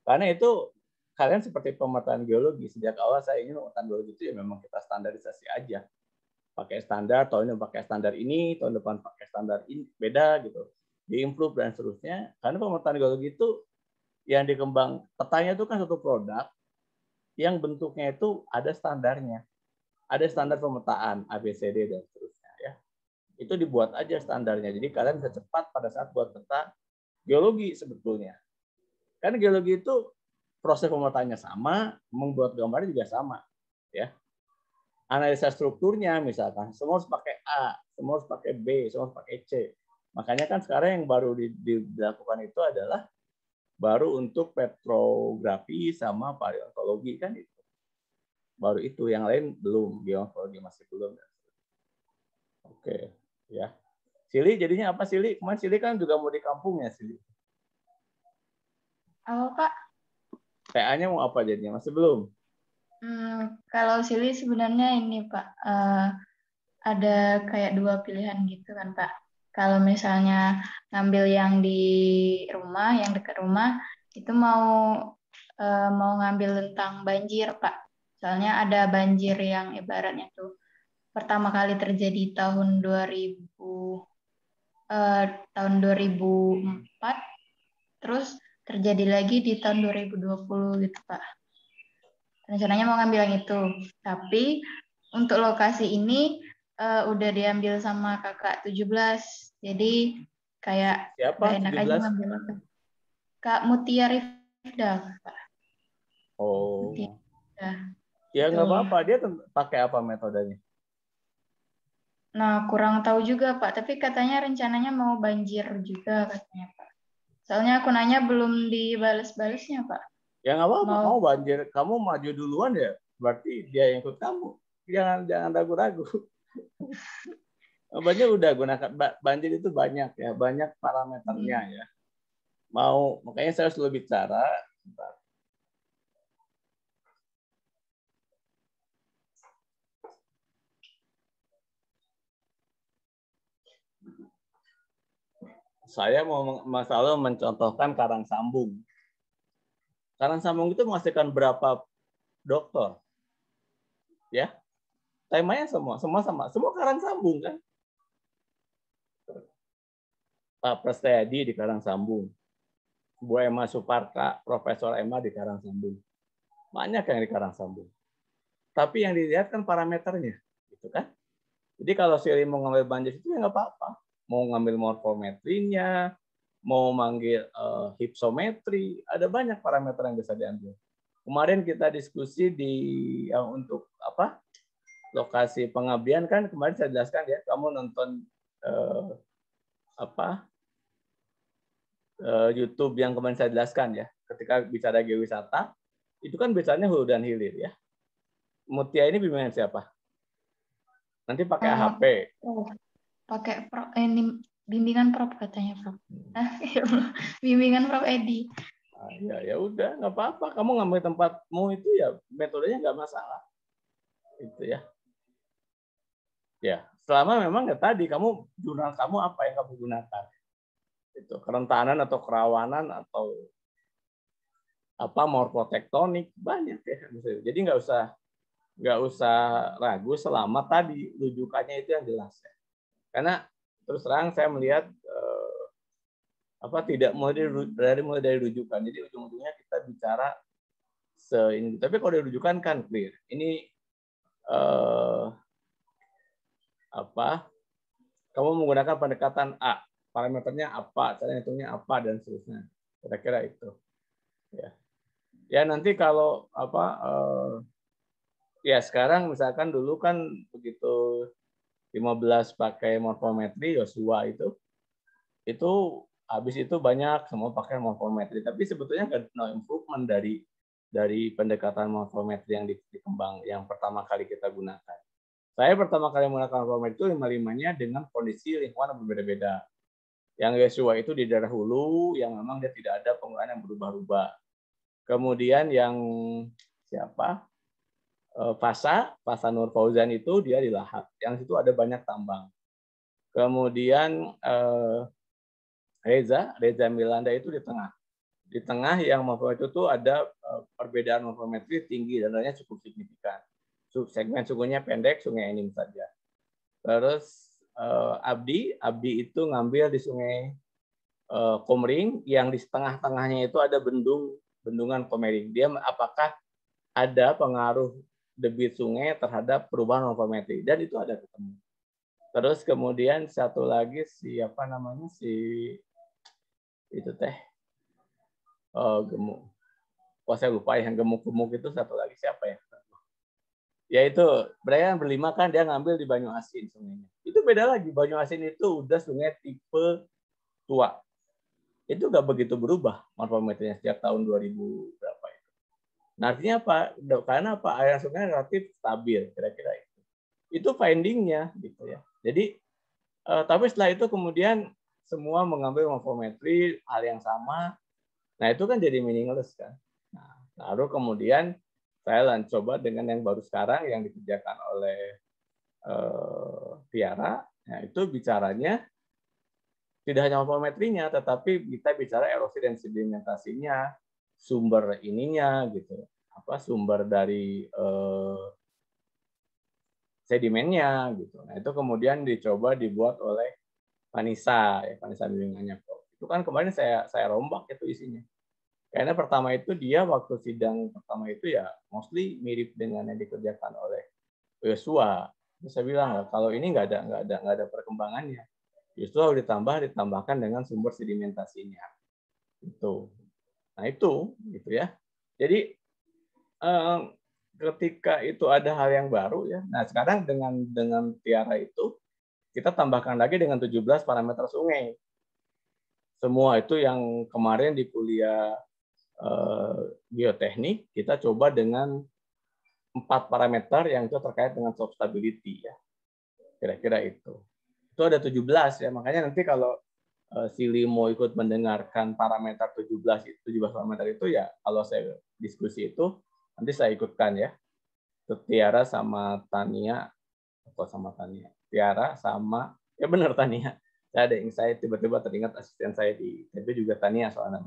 Karena itu kalian seperti pemetaan geologi. Sejak awal saya ingin pemetaan geologi itu ya memang kita standarisasi aja. Pakai standar, tahun ini pakai standar ini, tahun depan pakai standar ini, beda gitu. Diimprove dan seterusnya. Karena pemetaan geologi itu yang dikembang, petanya itu kan satu produk yang bentuknya itu ada standarnya. Ada standar pemetaan, ABCD dan seterusnya. Ya. Itu dibuat aja standarnya. Jadi kalian bisa cepat pada saat buat peta geologi sebetulnya. Karena geologi itu proses pemetaannya sama, membuat gambarnya juga sama. Ya. Analisa strukturnya misalkan semua harus pakai A, semua harus pakai B, semua harus pakai C. Makanya kan sekarang yang baru dilakukan itu adalah baru untuk petrografi sama paleontologi kan itu. baru itu, yang lain belum, geomorfologi masih belum. Oke, ya. Sili jadinya apa Sili? Kemarin Sili kan juga mau di kampung ya Sili. Apa Pak? TA-nya mau apa jadinya? Masih belum? Kalau Sili sebenarnya ini Pak, ada kayak dua pilihan gitu kan Pak. Kalau misalnya ngambil yang di rumah, yang dekat rumah, itu mau ngambil tentang banjir Pak. Soalnya ada banjir yang ibaratnya tuh pertama kali terjadi tahun 2004, terus terjadi lagi di tahun 2020 gitu Pak. Rencananya mau ngambil yang itu, tapi untuk lokasi ini udah diambil sama kakak 17, jadi kayak Siapa? gak enak 17? aja ngambil lokasi. Kak Mutia Rifda Pak. Oh. Mutia. Ya nggak Betul. apa-apa, dia pakai apa metodenya? Nah, kurang tahu juga Pak, tapi katanya rencananya mau banjir juga katanya Pak. Soalnya aku nanya belum dibales-balesnya Pak. Ya nggak apa-apa, Mau. kamu banjir, kamu maju duluan ya, berarti dia yang ikut kamu. Jangan ragu-ragu. Banjir udah gunakan, banjir itu banyak ya, banyak parameternya ya. Makanya saya selalu bicara. Saya mau selalu mencontohkan karang sambung. Karang sambung itu menghasilkan berapa dokter? Ya, temanya semua sama, semua karang sambung kan? Pak Prestedi di karang sambung, Bu Emma Suparka, Profesor Emma di karang sambung, banyak yang di karang sambung. Tapi yang dilihat kan parameternya, gitu kan? Jadi kalau Siri mau ngambil banjir itu ya nggak apa-apa, mau ngambil morfometrinya, mau manggil hipsometri, ada banyak parameter yang bisa diambil. Kemarin kita diskusi di untuk apa lokasi pengabdian kan kemarin saya jelaskan ya, kamu nonton YouTube yang kemarin saya jelaskan ya, ketika bicara geowisata itu kan bicaranya hulu dan hilir ya. Mutia ini bimbingan siapa? Nanti pakai HP. Pakai ini bimbingan Prof katanya Prof. Bimbingan Prof Edi. Ya udah nggak apa-apa, kamu ngambil tempatmu itu ya metodenya nggak masalah itu ya. Ya selama memang ya tadi kamu jurnal kamu apa yang kamu gunakan itu kerentanan atau kerawanan atau apa morfotektonik banyak ya. Jadi nggak usah ragu selama tadi rujukannya itu yang jelas ya. Karena terus terang saya melihat tidak mulai dari rujukan. Jadi ujung-ujungnya kita bicara ini. Tapi kalau dari rujukan kan clear. Ini kamu menggunakan pendekatan A, parameternya apa, cara hitungnya apa dan seterusnya. Kira-kira itu. Ya nanti kalau ya sekarang misalkan dulu kan begitu 15 pakai morfometri Yosua itu habis itu banyak semua pakai morfometri, tapi sebetulnya nggak no improvement dari pendekatan morfometri yang dikembang yang pertama kali kita gunakan. Saya pertama kali menggunakan morfometri itu 55-nya dengan kondisi lingkungan yang berbeda-beda. Yang Yosua itu di daerah hulu yang memang dia tidak ada penggunaan yang berubah-ubah. Kemudian yang siapa? Fasa Nur Fauzan itu dia di Lahap. Yang situ ada banyak tambang. Kemudian Reza Milanda itu di tengah. Di tengah yang morfometri itu ada perbedaan morfometri tinggi dan lainnya cukup signifikan. Segmen sungainya pendek, Sungai Enim saja. Terus Abdi itu ngambil di Sungai Komering yang di tengah-tengahnya itu ada bendungan Komering. Dia apakah ada pengaruh debit sungai terhadap perubahan morfometri dan itu ada ketemu. Terus kemudian satu lagi siapa namanya itu gemuk. Saya lupa yang gemuk-gemuk itu satu lagi siapa ya? Yaitu mereka berlima kan dia ngambil di Banyuasin sungainya. Itu beda lagi. Banyuasin itu udah sungai tipe tua. Itu nggak begitu berubah morfometrinya sejak tahun 2000 berapa itu. Nah, artinya apa? Karena apa? Aliran sungai relatif stabil, kira-kira itu. Itu findingnya, gitu ya. Jadi, tapi setelah itu kemudian semua mengambil morfometri hal yang sama. Nah, itu kan jadi meaningless kan. Nah, lalu kemudian saya coba dengan yang baru sekarang yang dikerjakan oleh Tiara. Nah, itu bicaranya tidak hanya morfometrinya, tetapi kita bicara erosi dan sedimentasinya, sumber ininya gitu, apa sumber dari sedimennya gitu. Nah, itu kemudian dicoba dibuat oleh Vanessa bimbingannya kok. Itu kan kemarin saya rombak itu isinya. Karena pertama itu dia waktu sidang pertama itu ya mostly mirip dengan yang dikerjakan oleh Yosua. Terus saya bilang kalau ini nggak ada perkembangannya. Justru harus ditambahkan dengan sumber sedimentasinya. Itu. Nah, itu gitu ya. Jadi ketika itu ada hal yang baru ya. Nah, sekarang dengan Tiara itu kita tambahkan lagi dengan 17 parameter sungai. Semua itu yang kemarin di kuliah geoteknik kita coba dengan 4 parameter yang itu terkait dengan soft stability ya. Kira-kira itu. Itu ada 17 ya. Makanya nanti kalau Sili mau ikut mendengarkan parameter 17 parameter itu ya kalau saya diskusi itu nanti saya ikutkan ya. Tiara sama Tania Tiara sama ya benar Tania. Saya tiba-tiba teringat asisten saya di TB juga Tania soalnya.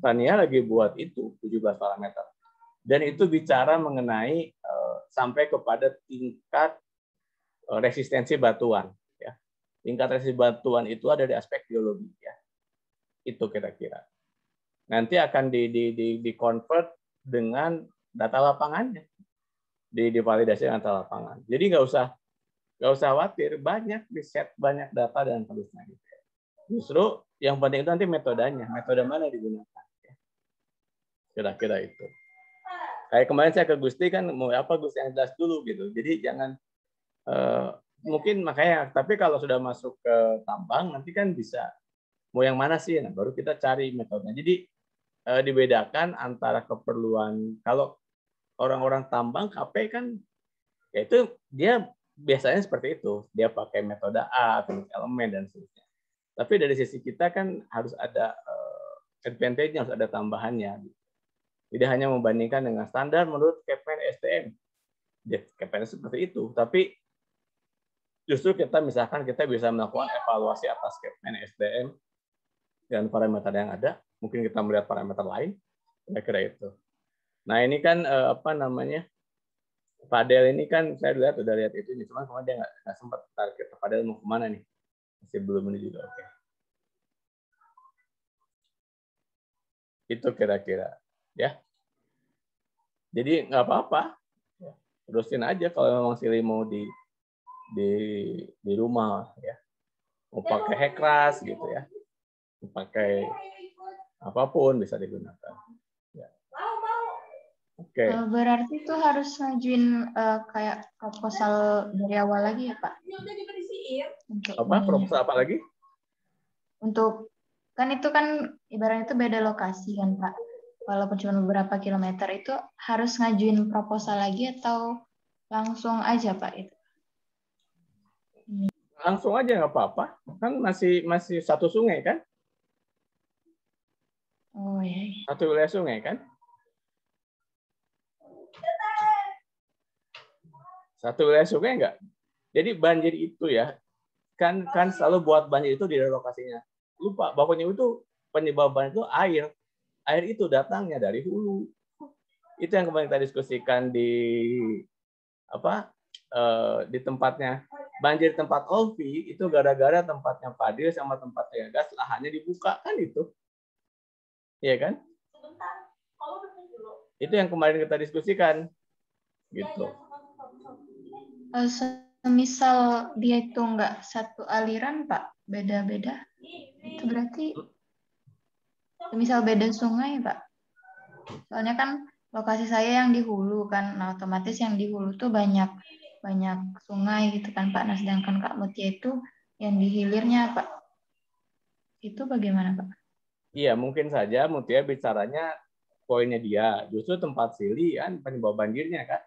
Tania lagi buat itu 17 parameter. Dan itu bicara mengenai sampai kepada tingkat resistensi batuan. Ya. Tingkat resistensi batuan itu ada di aspek geologi. Ya. Itu kira-kira. Nanti akan di-convert dengan data lapangannya. Divalidasi dengan data lapangan. Jadi nggak usah khawatir, banyak riset, banyak data, dan terusnya. Gitu. Justru yang penting itu nanti metodenya. Metode mana yang digunakan. Ya. Kira-kira itu. Kayak kemarin saya ke Gusti kan, mau apa Gusti yang jelas dulu gitu. Jadi jangan mungkin makanya, tapi kalau sudah masuk ke tambang nanti kan bisa mau yang mana sih, nah baru kita cari metodenya. Jadi dibedakan antara keperluan kalau orang-orang tambang KP kan yaitu dia biasanya seperti itu, dia pakai metode A, teknik elemen dan seterusnya. Tapi dari sisi kita kan harus ada advantage-nya, harus ada tambahannya. Tidak hanya membandingkan dengan standar menurut KPN STM. KPN seperti itu, tapi justru kita misalkan kita bisa melakukan evaluasi atas KPN SDM dan parameter yang ada, mungkin kita melihat parameter lain, kira-kira itu. Nah ini kan apa namanya, Fadel ini kan saya udah lihat itu, cuma kemarin dia nggak sempat target. Fadel mau kemana nih? Masih belum ini juga, oke. Itu kira-kira, ya. Jadi nggak apa-apa, terusin aja kalau memang Sili mau di rumah ya, mau pakai hekras gitu ya, mau pakai apapun bisa digunakan ya. Oke. Berarti itu harus ngajuin kayak proposal dari awal lagi ya Pak? Untuk apa proposal apa lagi? Untuk kan itu kan ibaratnya itu beda lokasi kan Pak, walaupun cuma beberapa kilometer, itu harus ngajuin proposal lagi atau langsung aja Pak itu? Langsung aja nggak apa-apa, kan masih satu sungai kan? Oh iya. Satu wilayah sungai kan? Satu wilayah sungai enggak? Jadi banjir itu ya, kan selalu buat banjir itu di lokasinya. Lupa bahwa itu penyebab banjir itu air. Air itu datangnya dari hulu. Itu yang kemarin kita diskusikan di tempatnya. Banjir tempat Olvi itu gara-gara tempatnya Fadil sama tempatnya Gas lahannya dibuka kan itu. Iya kan? Itu yang kemarin kita diskusikan. Gitu. Misal dia itu nggak satu aliran Pak, beda-beda. Itu berarti misal beda sungai Pak. Soalnya kan lokasi saya yang di hulu kan, nah otomatis yang di hulu tuh banyak sungai gitu kan Pak. Nah sedangkan Kak Mutia itu yang di hilirnya Pak. Itu bagaimana Pak? Iya mungkin saja Mutia bicaranya poinnya dia. Justru tempat Sili kan penyebab banjirnya kan.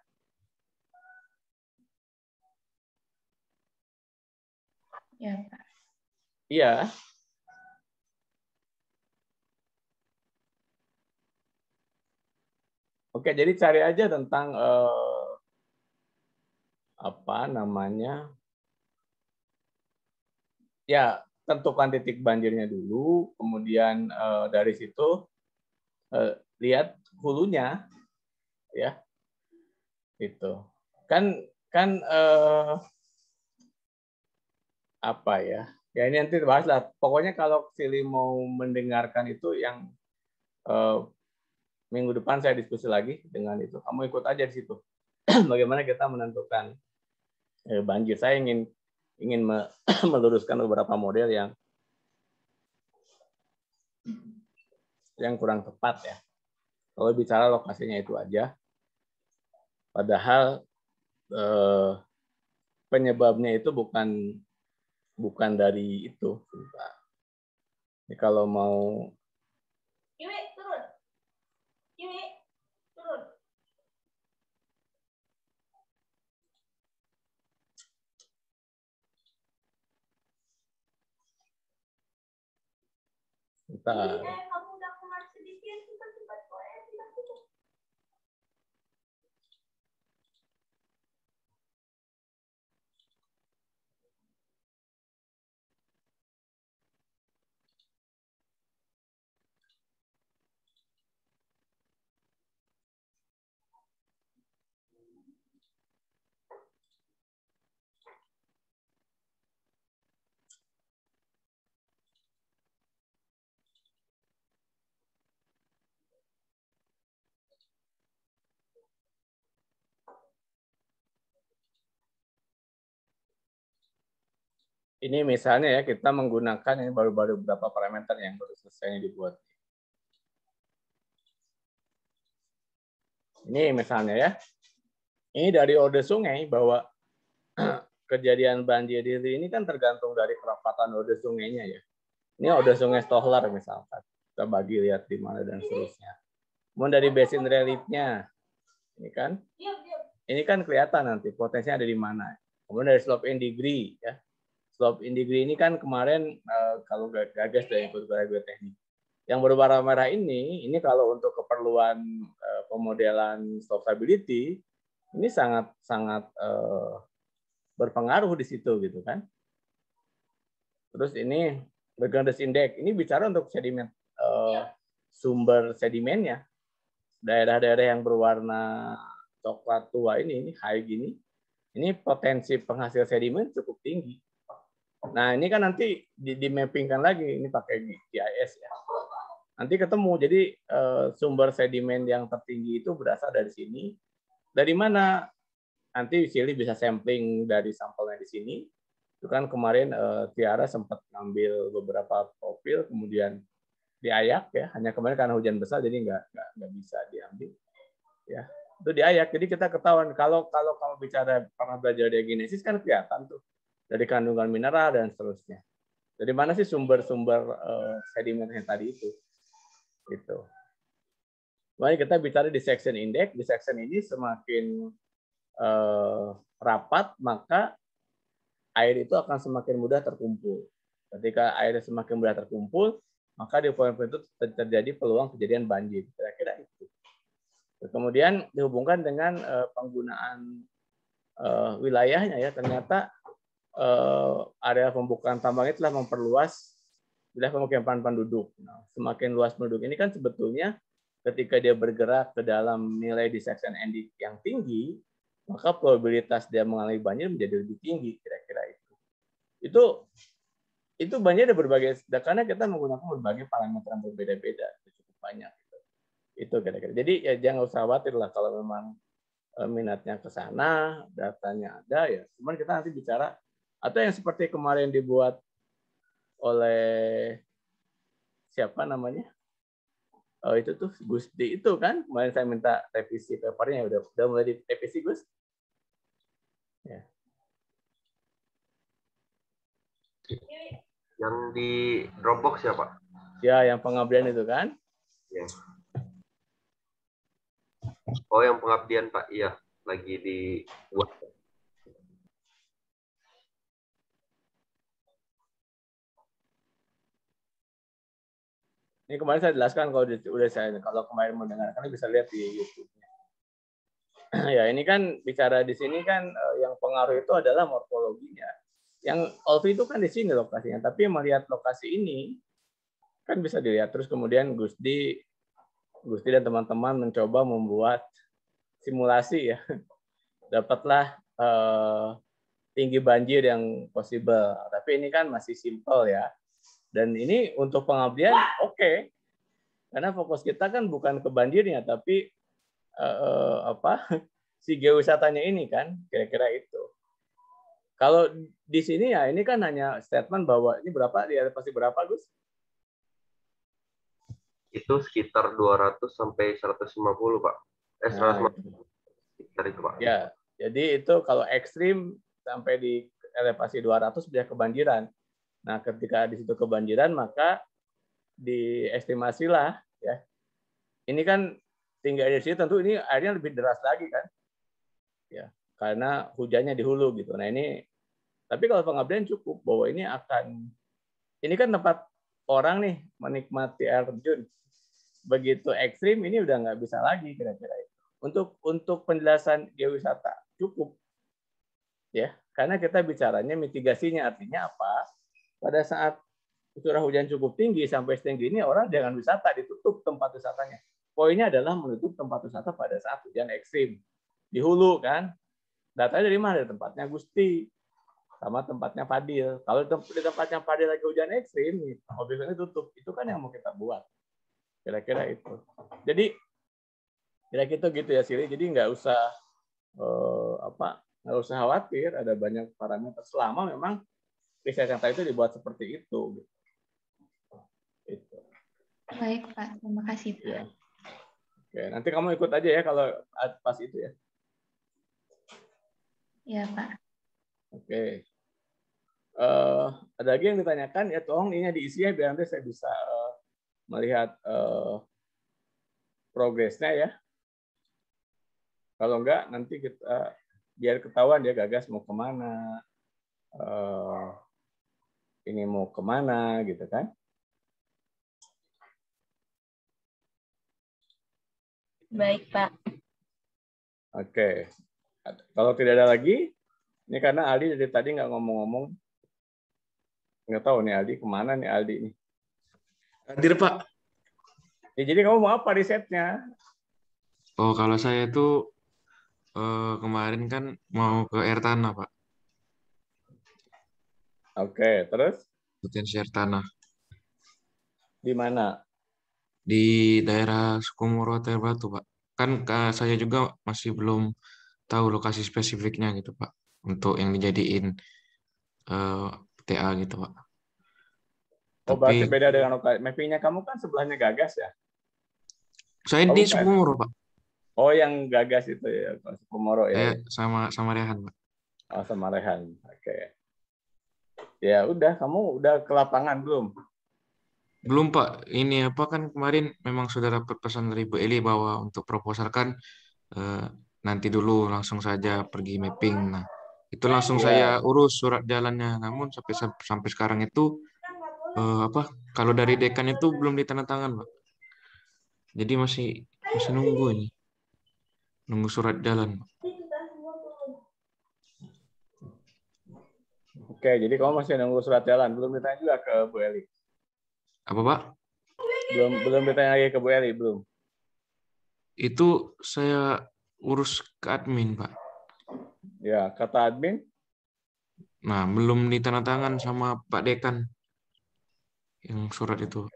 Ya, Pak. Iya. Oke, jadi cari aja tentang apa namanya? Ya, tentukan titik banjirnya dulu, kemudian dari situ lihat hulunya, ya, itu. Kan apa ya? Ya ini nanti bahas lah. Pokoknya kalau Sili mau mendengarkan itu yang minggu depan saya diskusi lagi dengan itu. Kamu ikut aja di situ. Bagaimana kita menentukan banjir. Saya ingin meluruskan beberapa model yang kurang tepat ya. Kalau bicara lokasinya itu aja. Padahal penyebabnya itu bukan dari itu. Jadi kalau mau Bentar. Ini misalnya ya kita menggunakan ini baru beberapa parameter yang baru selesai dibuat. Ini misalnya ya. Ini dari orde sungai bahwa kejadian banjir di ini kan tergantung dari kerapatan orde sungainya ya. Ini orde sungai Stohler misalkan. Kita bagi lihat di mana dan seterusnya. Kemudian dari basin reliefnya. Ini kan kelihatan nanti potensinya ada di mana. Kemudian dari slope in degree ya. Slope in degree ini kan kemarin kalau Gagas sudah ikut belajar teknik. Yang berwarna merah ini kalau untuk keperluan pemodelan slope stability, ini sangat berpengaruh di situ gitu kan. Terus ini Regardless Index, ini bicara untuk sedimen sumber sedimennya. Daerah-daerah yang berwarna coklat tua ini high gini, ini potensi penghasil sedimen cukup tinggi. Nah, ini kan nanti di-mappingkan lagi, ini pakai GIS ya. Nanti ketemu, jadi sumber sedimen yang tertinggi itu berasal dari sini. Dari mana? Nanti Sili bisa sampling dari sampelnya di sini. Itu kan kemarin Tiara sempat ngambil beberapa profil, kemudian diayak ya. Hanya kemarin karena hujan besar, jadi nggak bisa diambil. Ya, itu diayak. Jadi kita ketahuan kalau kamu bicara pernah belajar diagenesis kan kelihatan tuh. Dari kandungan mineral dan seterusnya. Dari mana sih sumber-sumber sedimen yang tadi itu? Gitu. Mari kita bicara di section index. Di section ini semakin rapat, maka air itu akan semakin mudah terkumpul. Ketika air semakin mudah terkumpul, maka di poin-poin itu terjadi peluang kejadian banjir. Kira-kira itu. Kemudian dihubungkan dengan penggunaan wilayahnya ya. Ternyata area pembukaan tambangnya telah memperluas wilayah pemukiman penduduk. Nah, semakin luas penduduk ini kan sebetulnya ketika dia bergerak ke dalam nilai dissection index yang tinggi, maka probabilitas dia mengalami banjir menjadi lebih tinggi, kira-kira itu. Itu banjir ada berbagai, karena kita menggunakan berbagai parameter yang berbeda-beda, cukup banyak. Itu kira-kira. Jadi ya jangan usah khawatir lah kalau memang minatnya ke sana, datanya ada ya. Cuman kita nanti bicara atau yang seperti kemarin dibuat oleh siapa namanya? Oh itu tuh Gus D itu kan kemarin saya minta revisi papernya udah mulai direvisi Gus. Ya. Yang di Dropbox ya Pak? Ya yang pengabdian itu kan. Ya. Oh, yang pengabdian Pak, iya, lagi dibuat. Ini kemarin saya jelaskan kalau kemarin mendengarkan bisa lihat di YouTube. Ya, ini kan bicara di sini kan yang pengaruh itu adalah morfologinya. Yang Olvi itu kan di sini lokasinya, tapi melihat lokasi ini kan bisa dilihat. Terus kemudian Gusti dan teman-teman mencoba membuat simulasi ya. Dapatlah tinggi banjir yang possible. Tapi ini kan masih simple ya. Dan ini untuk pengabdian oke. Karena fokus kita kan bukan ke banjirnya, tapi si geowisatanya ini kan, kira-kira itu. Kalau di sini ya ini kan hanya statement bahwa ini berapa, di elevasi berapa, Gus? Itu sekitar 200 sampai 150, Pak. 150 sekitar itu, Pak. Ya, jadi itu kalau ekstrim sampai di elevasi 200 bisa kebanjiran. Nah, ketika di situ kebanjiran maka diestimasilah ya. Ini kan tinggi air di sini tentu ini airnya lebih deras lagi kan. Ya, karena hujannya di hulu gitu. Nah, ini tapi kalau pengabdian cukup bahwa ini kan tempat orang nih menikmati air terjun. Begitu ekstrim ini udah nggak bisa lagi kira-kira itu. Untuk penjelasan geowisata cukup ya, karena kita bicaranya mitigasinya, artinya apa? Pada saat curah hujan cukup tinggi sampai setinggi ini orang jangan wisata, ditutup tempat wisatanya. Poinnya adalah menutup tempat wisata pada saat hujan ekstrim. Di hulu kan, datanya dari mana? Dari tempatnya Gusti sama tempatnya Fadil. Kalau di tempatnya Fadil lagi hujan ekstrim, mobilnya tutup. Itu kan yang mau kita buat. Kira-kira itu. Jadi kira-kira gitu ya Siri. Jadi nggak usah nggak usah khawatir. Ada banyak parameter selama memang riset yang tadi itu dibuat seperti itu. Itu. Baik Pak, terima kasih Pak. Ya. Oke, nanti kamu ikut aja ya kalau pas itu ya. Ya Pak. Oke. Ada lagi yang ditanyakan ya, tolong ini diisi ya biar nanti saya bisa melihat progresnya ya. Kalau enggak nanti kita biar ketahuan dia Gagas mau kemana, ini mau kemana gitu kan. Baik Pak. Oke. Kalau tidak ada lagi, ini karena Aldi dari tadi nggak ngomong-ngomong. Nggak tahu nih Aldi kemana nih Aldi nih. Hadir Pak. Ya, jadi kamu mau apa risetnya? Oh kalau saya itu kemarin kan mau ke air tanah Pak. Oke, terus? Potensi air tanah. Di mana? Di daerah Sukomoro Batu Pak. Kan saya juga masih belum tahu lokasi spesifiknya gitu Pak. Untuk yang dijadiin TA gitu Pak. Oh, berarti Tapi beda dengan lokasi. Mappingnya kamu kan sebelahnya Gagas ya? saya di Sukomoro Pak. Oh, yang Gagas itu ya, Sukomoro ya. Saya sama Rehan Pak. Oh, sama Rehan. Oke. Ya udah, kamu udah ke lapangan belum? Belum Pak. Ini apa kan kemarin memang sudah dapat pesan dari Bu Eli bahwa untuk proposal kan nanti dulu langsung saja pergi mapping. Nah, itu langsung saya urus surat jalannya. Namun sampai sekarang itu kalau dari dekan itu belum ditandatangan, Pak. Jadi masih nunggu ini. Nunggu surat jalan, Pak. Oke, jadi kamu masih nunggu surat jalan. Belum ditanya juga ke Bu Eli. Apa, Pak? Belum ditanya lagi ke Bu Eli, belum. Itu saya urus ke admin, Pak. Ya, kata admin. Nah, belum ditandatangan sama Pak Dekan yang surat itu.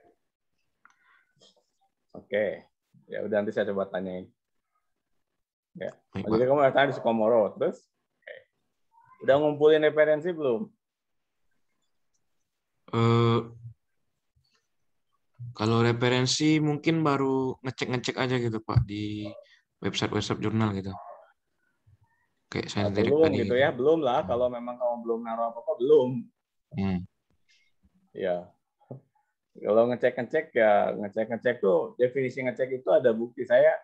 Oke. Ya udah nanti saya coba tanyain. Ya. Baik, Jadi Pak. kamu datang di Sukomoro, terus udah ngumpulin referensi belum? Kalau referensi mungkin baru ngecek aja gitu Pak di website jurnal gitu. Kayak saya Belum tadi gitu ya, belum lah. Kalau memang kamu belum naruh apa-apa, belum. Ya. Kalau ngecek ya ngecek tuh definisi ngecek itu ada bukti saya.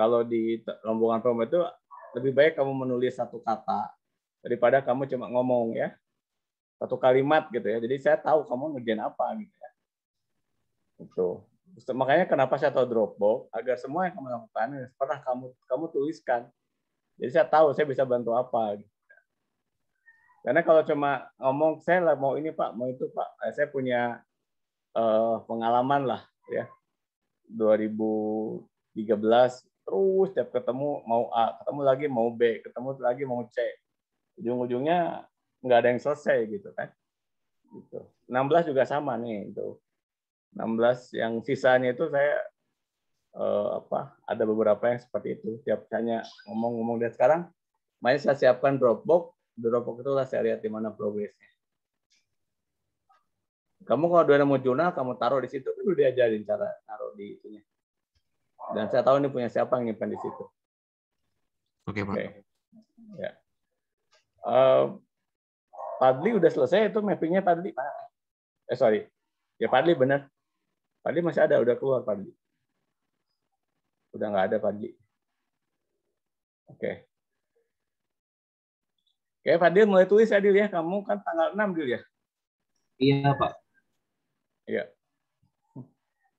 kalau di rombongan promo itu lebih baik kamu menulis satu kata daripada kamu cuma ngomong ya. Satu kalimat gitu ya. Jadi saya tahu kamu ngerjain apa gitu ya. Itu. Makanya kenapa saya tahu Dropbox agar semua yang kamu lakukan pernah kamu tuliskan. Jadi saya tahu saya bisa bantu apa gitu. Karena kalau cuma ngomong saya mau ini Pak, mau itu Pak. Saya punya pengalaman lah ya. 2013 terus setiap ketemu mau A, ketemu lagi mau B, ketemu lagi mau C. Ujung-ujungnya nggak ada yang selesai gitu kan. Gitu. 16 juga sama nih itu. 16 yang sisanya itu saya ada beberapa yang seperti itu. Tiap hanya ngomong-ngomong dan sekarang makanya saya siapkan Dropbox. Dropbox itulah saya lihat di mana progresnya. Kamu kalau udah nemu jurnal, kamu taruh di situ kan udah diajarin cara taruh di itunya. Dan saya tahu ini punya siapa yang nyimpan di situ. Oke, Pak. Oke. Ya. Padli udah selesai itu mappingnya Padli. Sorry. Ya Padli benar. Padli masih ada, udah keluar Padli. Udah nggak ada Padli. Oke. Oke, Fadil mulai tulis ya, Dil ya. Kamu kan tanggal 6, Dil ya? Iya, Pak. Iya.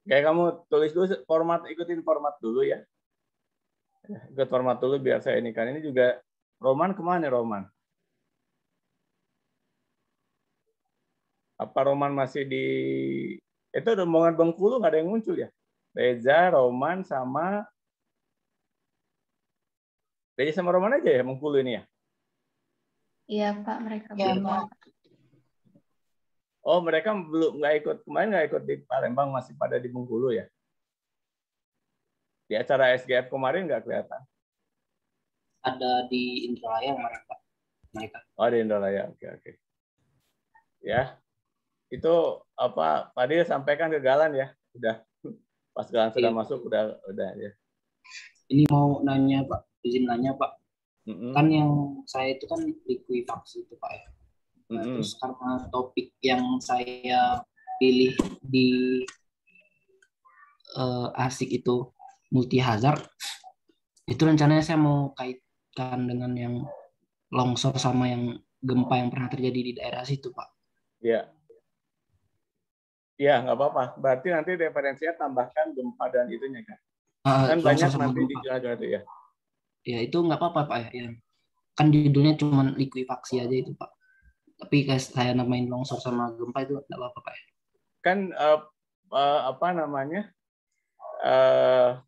Kayak kamu tulis dulu format, ikutin format dulu ya. Ikut format dulu biar saya ini kan. Ini juga Roman kemana Roman? Apa Roman masih di itu rombongan Bengkulu nggak ada yang muncul ya? Reza, Roman sama Roman aja ya Bengkulu ini ya? Iya Pak, mereka Ya, belum. Pak. Oh mereka belum nggak ikut kemarin nggak ikut di Palembang, masih pada di Bengkulu ya? Di acara SGF kemarin nggak kelihatan? Ada di Indralaya mereka. Oh di Indralaya, oke. Ya, itu apa tadi sampaikan ke Galan ya, udah pas Galan sudah masuk udah ya. Ini mau nanya Pak, izin nanya Pak. Kan yang saya itu kan Liquifax itu Pak ya. Terus karena topik yang saya pilih di ASIK itu multi hazard, itu rencananya saya mau kaitkan dengan yang longsor sama yang gempa yang pernah terjadi di daerah situ Pak. Iya. Iya, nggak apa-apa. Berarti nanti referensinya tambahkan gempa dan itunya kan. Kan banyak nanti di jurnal itu ya. Ya itu nggak apa-apa Pak ya. Kan judulnya cuma likuifaksi aja itu Pak. Tapi kayak saya namain longsor sama gempa itu nggak apa-apa Pak ya. Kan apa namanya?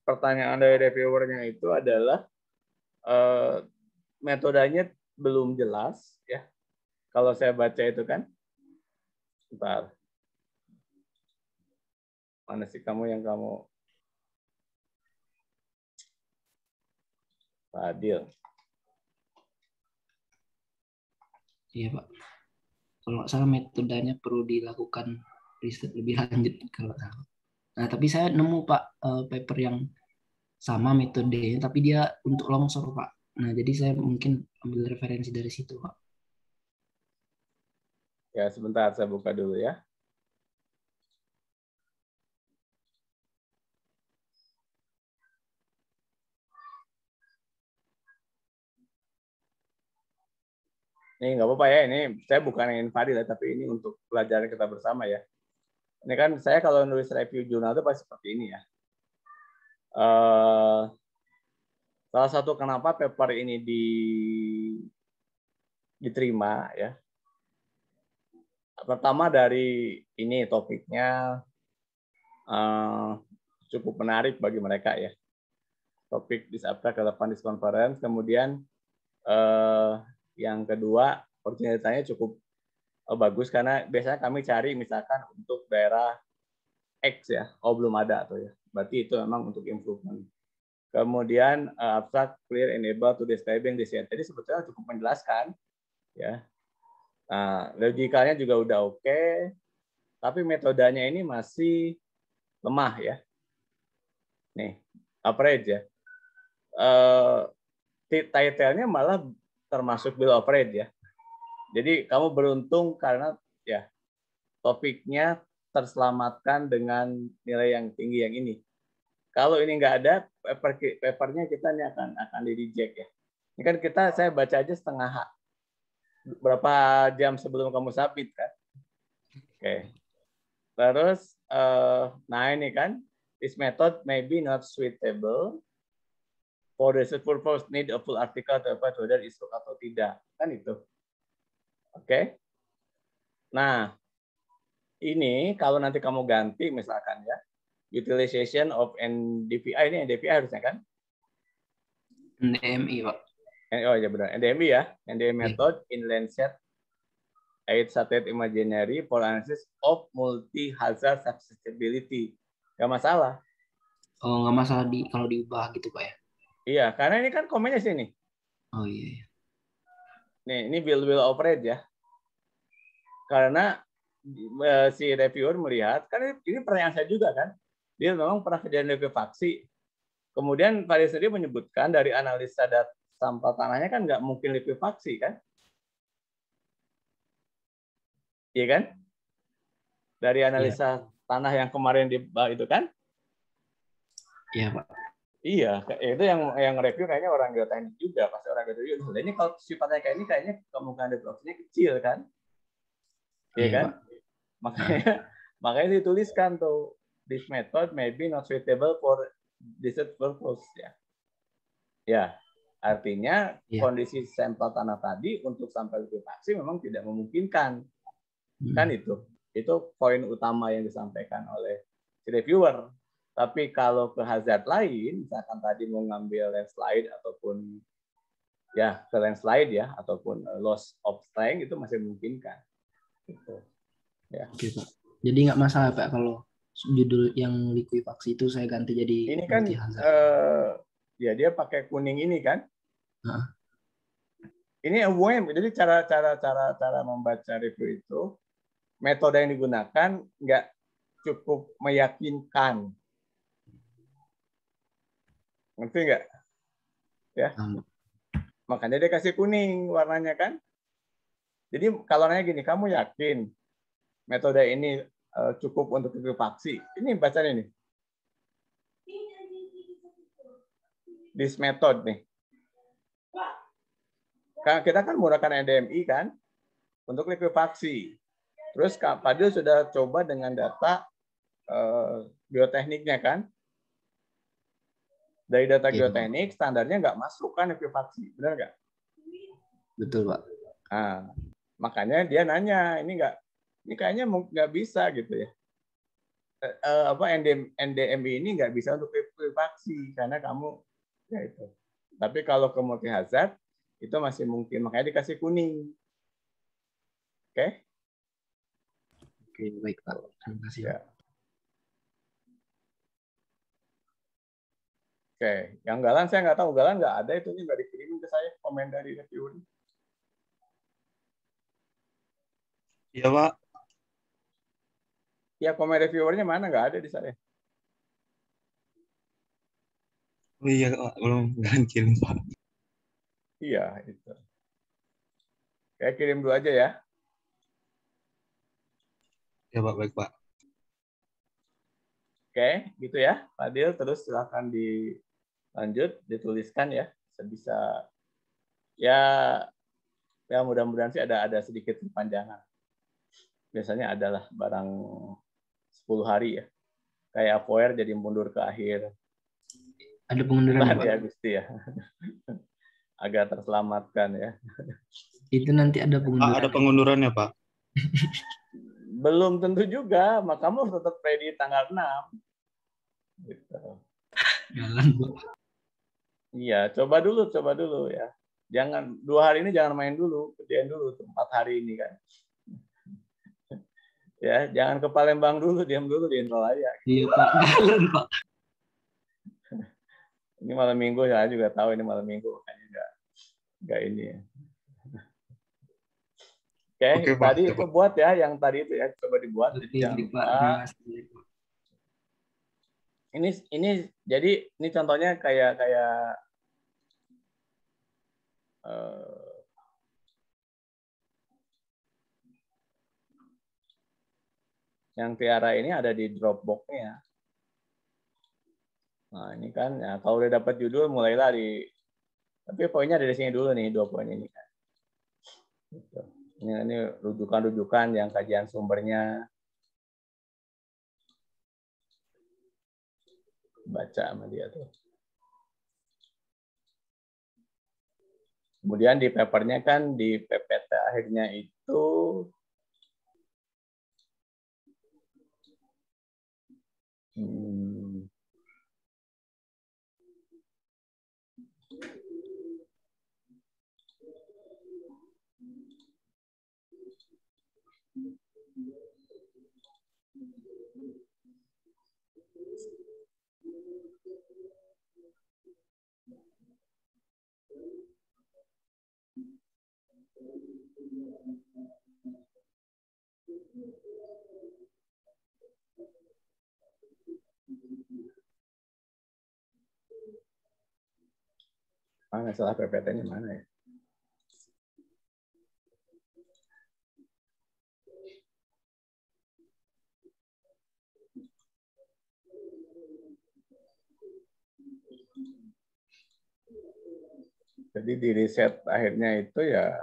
Pertanyaan dari reviewernya itu adalah metodenya belum jelas ya. Kalau saya baca itu kan. Bentar. Mana sih kamu yang kamu Fadil? Iya Pak. Kalau nggak salah metodenya perlu dilakukan riset lebih lanjut kalau salah. Nah tapi saya nemu Pak paper yang sama metodenya, tapi dia untuk longsor Pak. Nah jadi saya mungkin ambil referensi dari situ Pak. Ya sebentar saya buka dulu ya. Ini nggak apa-apa ya, ini saya bukan ingin Fadil ya, tapi ini untuk pelajaran kita bersama ya. Ini kan saya kalau nulis review jurnal itu pasti seperti ini ya. Salah satu kenapa paper ini diterima ya. Pertama dari ini topiknya cukup menarik bagi mereka ya. Topik Disabrak Relevan Conference, kemudian yang kedua, originalitasnya cukup bagus karena biasanya kami cari misalkan untuk daerah X ya, belum ada tuh ya. Berarti itu memang untuk improvement. Kemudian abstract, clear, enable to describing this. Jadi sebetulnya cukup menjelaskan ya. Nah, logikalnya juga udah oke, tapi metodenya ini masih lemah ya. Nih, average ya. Title-nya malah termasuk bill of rate ya. Jadi kamu beruntung karena ya topiknya terselamatkan dengan nilai yang tinggi yang ini. Kalau ini nggak ada, papernya kita ini akan di reject ya. Ini kan saya baca aja setengah berapa jam sebelum kamu submit kan. Oke. Terus, nah ini kan, this method may be not suitable for research purpose, need a full article to evaluate whether it's true atau tidak. Kan itu. Oke. Nah, ini kalau nanti kamu ganti misalkan ya, utilization of NDVI, ini NDVI harusnya kan? NDMI, Pak. Oh ya benar, NDMI ya. NDMI method in Lancet 8 Satellite Imaginary for analysis of multi-hazard susceptibility. Nggak masalah. Oh, nggak masalah kalau diubah gitu, Pak ya? Iya, karena ini kan komennya sini. Oh iya. Nih, ini will operate ya. Karena si reviewer melihat, kan ini pertanyaan saya juga kan. Dia memang pernah kejadian likuifaksi. Kemudian Pak sendiri menyebutkan dari analisa sampel tanahnya kan nggak mungkin likuifaksi kan? Iya kan? Dari analisa tanah yang kemarin itu kan? Iya, Pak. Iya, itu yang review kayaknya orang geoteknik juga, pasti orang geoteknik. Ini kalau sifatnya kayak ini kayaknya kemungkinan likuifaksinya kecil kan? Iya kan? Pak. Makanya dituliskan tuh, this method may be not suitable for research purpose ya. Ya, artinya kondisi sampel tanah tadi untuk sampai likuifaksi memang tidak memungkinkan. Kan itu poin utama yang disampaikan oleh si reviewer. Tapi kalau ke hazard lain, misalkan tadi mau ngambil landslide ataupun ya ke landslide ya ataupun loss of strength itu masih memungkinkan. Gitu. Ya. Oke, Pak. Jadi nggak masalah, Pak, kalau judul yang likuifaksi itu saya ganti jadi ini kan ya dia pakai kuning ini kan. Ini UM, jadi cara membaca review itu metode yang digunakan nggak cukup meyakinkan. Ngerti nggak? Ya. Makanya dia kasih kuning warnanya kan. Jadi kalau nanya gini, kamu yakin metode ini cukup untuk likuifaksi? Ini bacanya nih. This method nih. Kita kan menggunakan NDMI kan untuk likuifaksi. Terus Kak Fadil sudah coba dengan data biotekniknya kan. Dari data geoteknik standarnya nggak masuk kan likuifaksi, benar nggak? Betul, Pak. Nah, makanya dia nanya, ini kayaknya nggak bisa gitu ya. NDMI ini nggak bisa untuk likuifaksi karena kamu ya itu. Tapi kalau ke multi hazard itu masih mungkin, makanya dikasih kuning. Oke? Oke, baik Pak. Terima kasih. Ya. Oke, yang Galan saya nggak tahu, Galan nggak ada itu, nggak dikirimin ke saya komen dari reviewer. Iya Pak. Ya komen reviewernya mana, nggak ada di saya. Oh iya, belum kirim Pak. Iya, itu. Kayak kirim dulu aja ya. Ya Pak, baik Pak. Oke, gitu ya, Fadil. Terus silakan dilanjut, dituliskan ya, sebisa ya mudah-mudahan sih ada sedikit perpanjangan. Biasanya adalah barang 10 hari ya. Kayak Avoer jadi mundur ke akhir. Ada pengunduran ya, Gusti ya. Agak terselamatkan ya. Itu nanti ada pengunduran. Ada pengundurannya, Pak. Belum tentu juga, maka kamu harus tetap ready tanggal 6. Gitu. Jalan, Bu. Iya, coba dulu ya. Jangan 2 hari ini jangan main dulu, kerjain dulu 4 hari ini kan. Ya, jangan ke Palembang dulu, diam dulu di Intro aja. Iya, Pak. Jalan, Pak. Ini malam minggu, saya juga tahu ini malam minggu, makanya enggak ini ya. Oke, tadi Pak, itu buat ya, yang tadi itu ya, coba dibuat. Jadi jangan lupa. Ini jadi ini contohnya kayak yang Tiara ini ada di Dropbox-nya. Nah, ini kan ya, kalau udah dapat judul mulailah tapi poinnya dari sini dulu nih, 2 poin ini kan. Gitu. Ini rujukan-rujukan yang kajian sumbernya baca sama dia tuh. Kemudian di papernya kan di PPT akhirnya itu mana salah PPT-nya mana ya? Jadi di riset akhirnya itu ya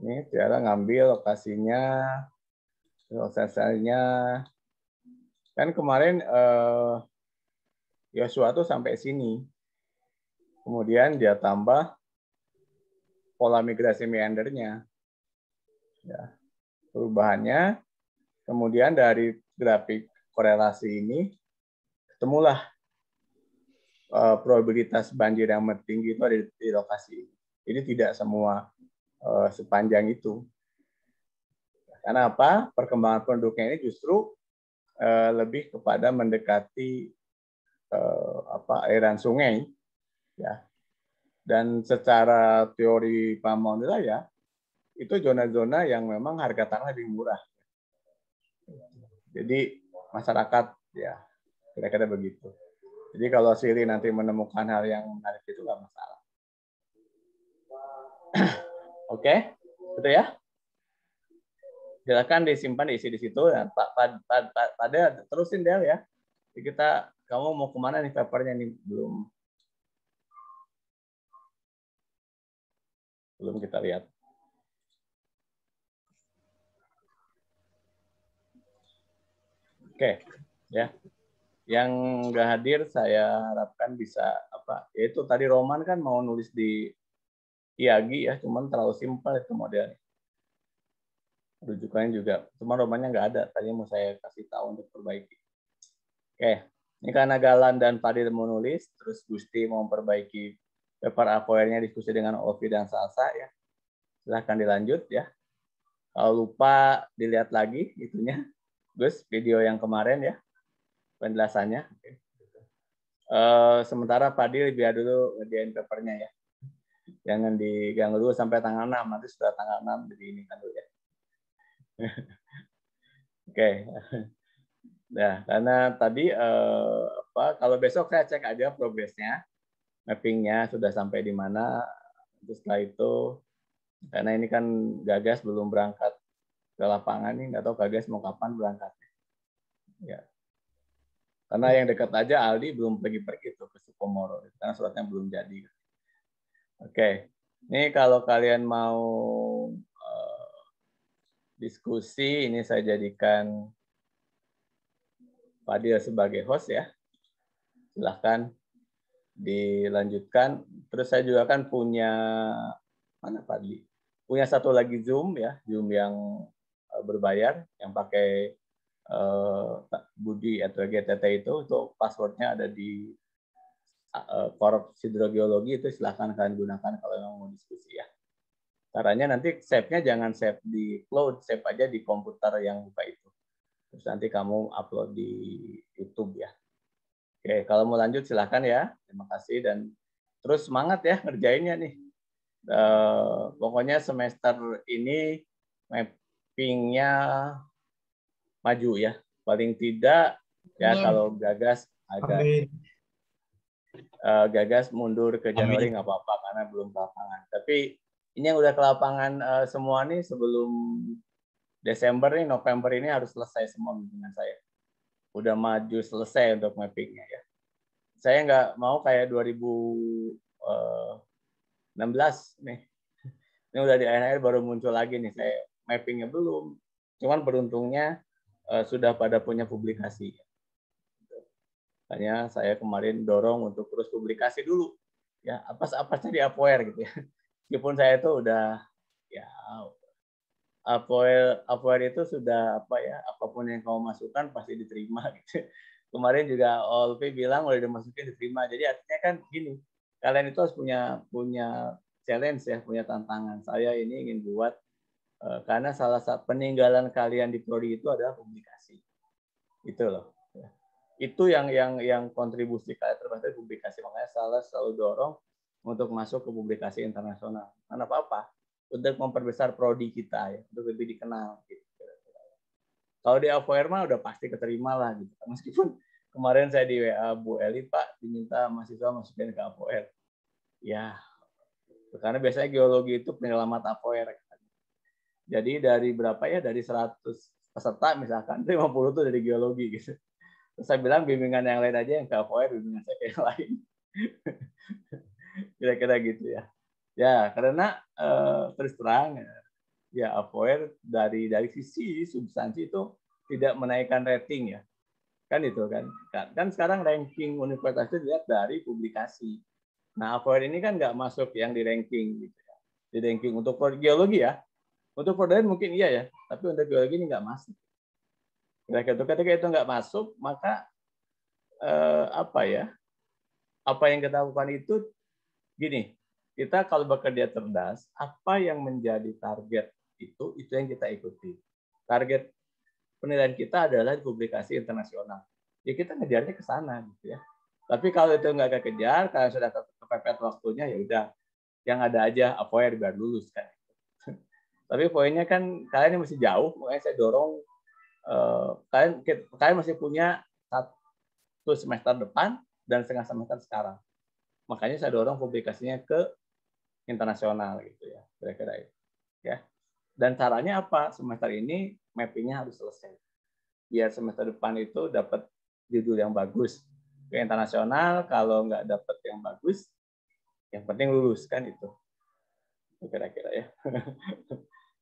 ini Tiara ngambil lokasinya, prosesnya. Kan kemarin Yosua tuh sampai sini. Kemudian dia tambah pola migrasi meandernya. Ya. Perubahannya, kemudian dari grafik korelasi ini, ketemulah probabilitas banjir yang tinggi itu ada di lokasi ini. Jadi tidak semua sepanjang itu. Karena apa? Perkembangan penduduknya ini justru lebih kepada mendekati aliran sungai, ya. Dan secara teori pamong wilayah itu zona-zona yang memang harga tanah lebih murah. Jadi masyarakat ya kira-kira begitu. Jadi kalau Siri nanti menemukan hal yang menarik itu nggak masalah. Oke, betul ya? Silakan disimpan, diisi di situ. Ya, pada terusin Del ya. Jadi kamu mau kemana nih papernya nih belum kita lihat. Oke, ya. Yang nggak hadir saya harapkan bisa yaitu tadi Roman kan mau nulis di IAGI ya, cuman terlalu simpel itu modelnya. Rujukannya juga, cuma Romannya nggak ada. Tadi mau saya kasih tahu untuk perbaiki. Oke, ini karena Galan dan Fadil mau nulis, terus Gusti mau memperbaiki paper APOR-nya diskusi dengan Ovi dan Salsa ya. Silahkan dilanjut ya. Kalau lupa dilihat lagi itunya, Gus, video yang kemarin ya, penjelasannya. Oke. Sementara Fadil biar dulu ngerjain papernya ya. Jangan diganggu dulu sampai tanggal 6, nanti sudah tanggal 6 jadi ini kan dulu ya. Oke. Nah, karena tadi kalau besok saya cek aja progresnya, mappingnya sudah sampai di mana. Terus setelah itu, karena ini kan Gagas belum berangkat ke lapangan nih, nggak tahu Gagas mau kapan berangkat. Ya. Karena yang dekat aja Aldi belum pergi-pergi tuh ke Sukomoro, karena suratnya belum jadi. Oke, ini kalau kalian mau diskusi, ini saya jadikan Fadil sebagai host ya. Silahkan dilanjutkan. Terus saya juga kan punya mana Fadli? Punya satu lagi Zoom ya, Zoom yang berbayar, yang pakai Budi atau GTT itu passwordnya ada di Korps Hidrogeologi, itu silahkan kalian gunakan kalau mau diskusi ya. Caranya nanti save-nya jangan save di cloud, save aja di komputer yang buka itu. Terus nanti kamu upload di YouTube ya. Oke, kalau mau lanjut silahkan ya. Terima kasih dan terus semangat ya ngerjainnya nih. Pokoknya semester ini mappingnya maju ya. Paling tidak ya kalau Gagas agak Gagas mundur ke Januari nggak apa-apa karena belum ke lapangan. Tapi ini yang udah ke lapangan semua nih sebelum Desember nih, November ini harus selesai semua dengan saya. Udah maju selesai untuk mappingnya ya. saya nggak mau kayak 2016 nih. Ini udah di akhir-akhir baru muncul lagi nih, saya mappingnya belum. Cuman beruntungnya sudah pada punya publikasi. Makanya saya kemarin dorong untuk terus publikasi dulu. Ya, apa-apa di Upware gitu ya. Meskipun saya itu udah ya Upware itu sudah apa ya, apapun yang kamu masukkan pasti diterima gitu. Kemarin juga Olvi bilang udah dimasukin diterima. Jadi artinya kan gini, kalian itu harus punya challenge ya, punya tantangan. Saya ini ingin buat karena salah satu peninggalan kalian di prodi itu adalah publikasi. Itu loh. Itu yang kontribusi kalian terbesar publikasi. Makanya saya selalu dorong untuk masuk ke publikasi internasional. Karena apa? Untuk memperbesar prodi kita ya, untuk lebih dikenal gitu. Kalau di Upware mah udah pasti keterima lah gitu. Meskipun kemarin saya di WA Bu Eli, Pak, diminta mahasiswa masukin ke Upware. Ya, karena biasanya geologi itu penyelamat Upware. Jadi dari berapa ya, dari 100 peserta misalkan 50 itu dari geologi gitu. Terus saya bilang bimbingan yang lain aja yang ke Upware, bimbingan saya yang lain. Kira-kira gitu ya. Ya, karena terus terang ya Upware dari sisi substansi itu tidak menaikkan rating ya. Kan itu kan. Kan sekarang ranking universitas itu dilihat dari publikasi. Nah, Upware ini kan nggak masuk yang di ranking gitu ya. Di ranking untuk geologi ya. Untuk produk mungkin iya ya, tapi untuk geologi ini nggak masuk. Ketika itu nggak masuk, maka apa yang kita lakukan itu gini, kita kalau bekerja cerdas, apa yang menjadi target itu yang kita ikuti. Target penilaian kita adalah publikasi internasional. Ya kita ngejarnya ke sana gitu ya. Tapi kalau itu nggak kekejar, kalau sudah kepepet waktunya, ya udah, yang ada aja Upware biar lulus kan. Tapi poinnya kan kalian ini masih jauh, makanya saya dorong kalian masih punya 1 semester depan dan setengah semester sekarang. Makanya saya dorong publikasinya ke internasional gitu ya, kira-kira itu. Ya. Dan caranya apa? Semester ini mappingnya harus selesai. Biar semester depan itu dapat judul yang bagus. Ke internasional, kalau nggak dapat yang bagus, yang penting lulus kan itu. Kira-kira ya.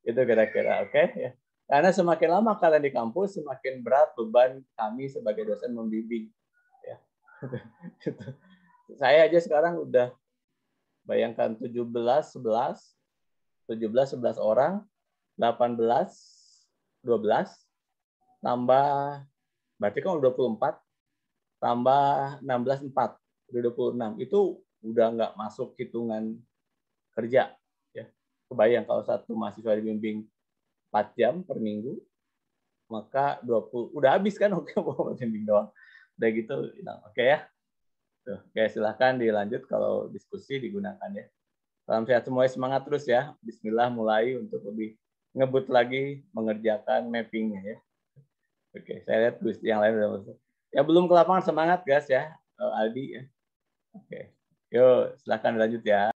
Itu kira-kira, oke ya. Karena semakin lama kalian di kampus, semakin berat beban kami sebagai dosen membimbing. Ya. Saya aja sekarang udah bayangkan 17 orang, 18, 12, tambah, berarti kan 24, tambah 16, 4, udah 26. Itu udah nggak masuk hitungan kerja. Kebayang kalau satu mahasiswa dibimbing 4 jam per minggu, maka 20 udah habis kan oke mau bimbing doang. Udah gitu, oke ya. Tuh, oke, silahkan dilanjut kalau diskusi digunakan ya. Salam sehat semuanya, semangat terus ya. Bismillah mulai untuk lebih ngebut lagi mengerjakan mappingnya ya. Oke, saya lihat tulis yang lain udah masuk. Ya belum ke lapangan semangat guys ya, Aldi ya. Oke, yuk silahkan dilanjut ya.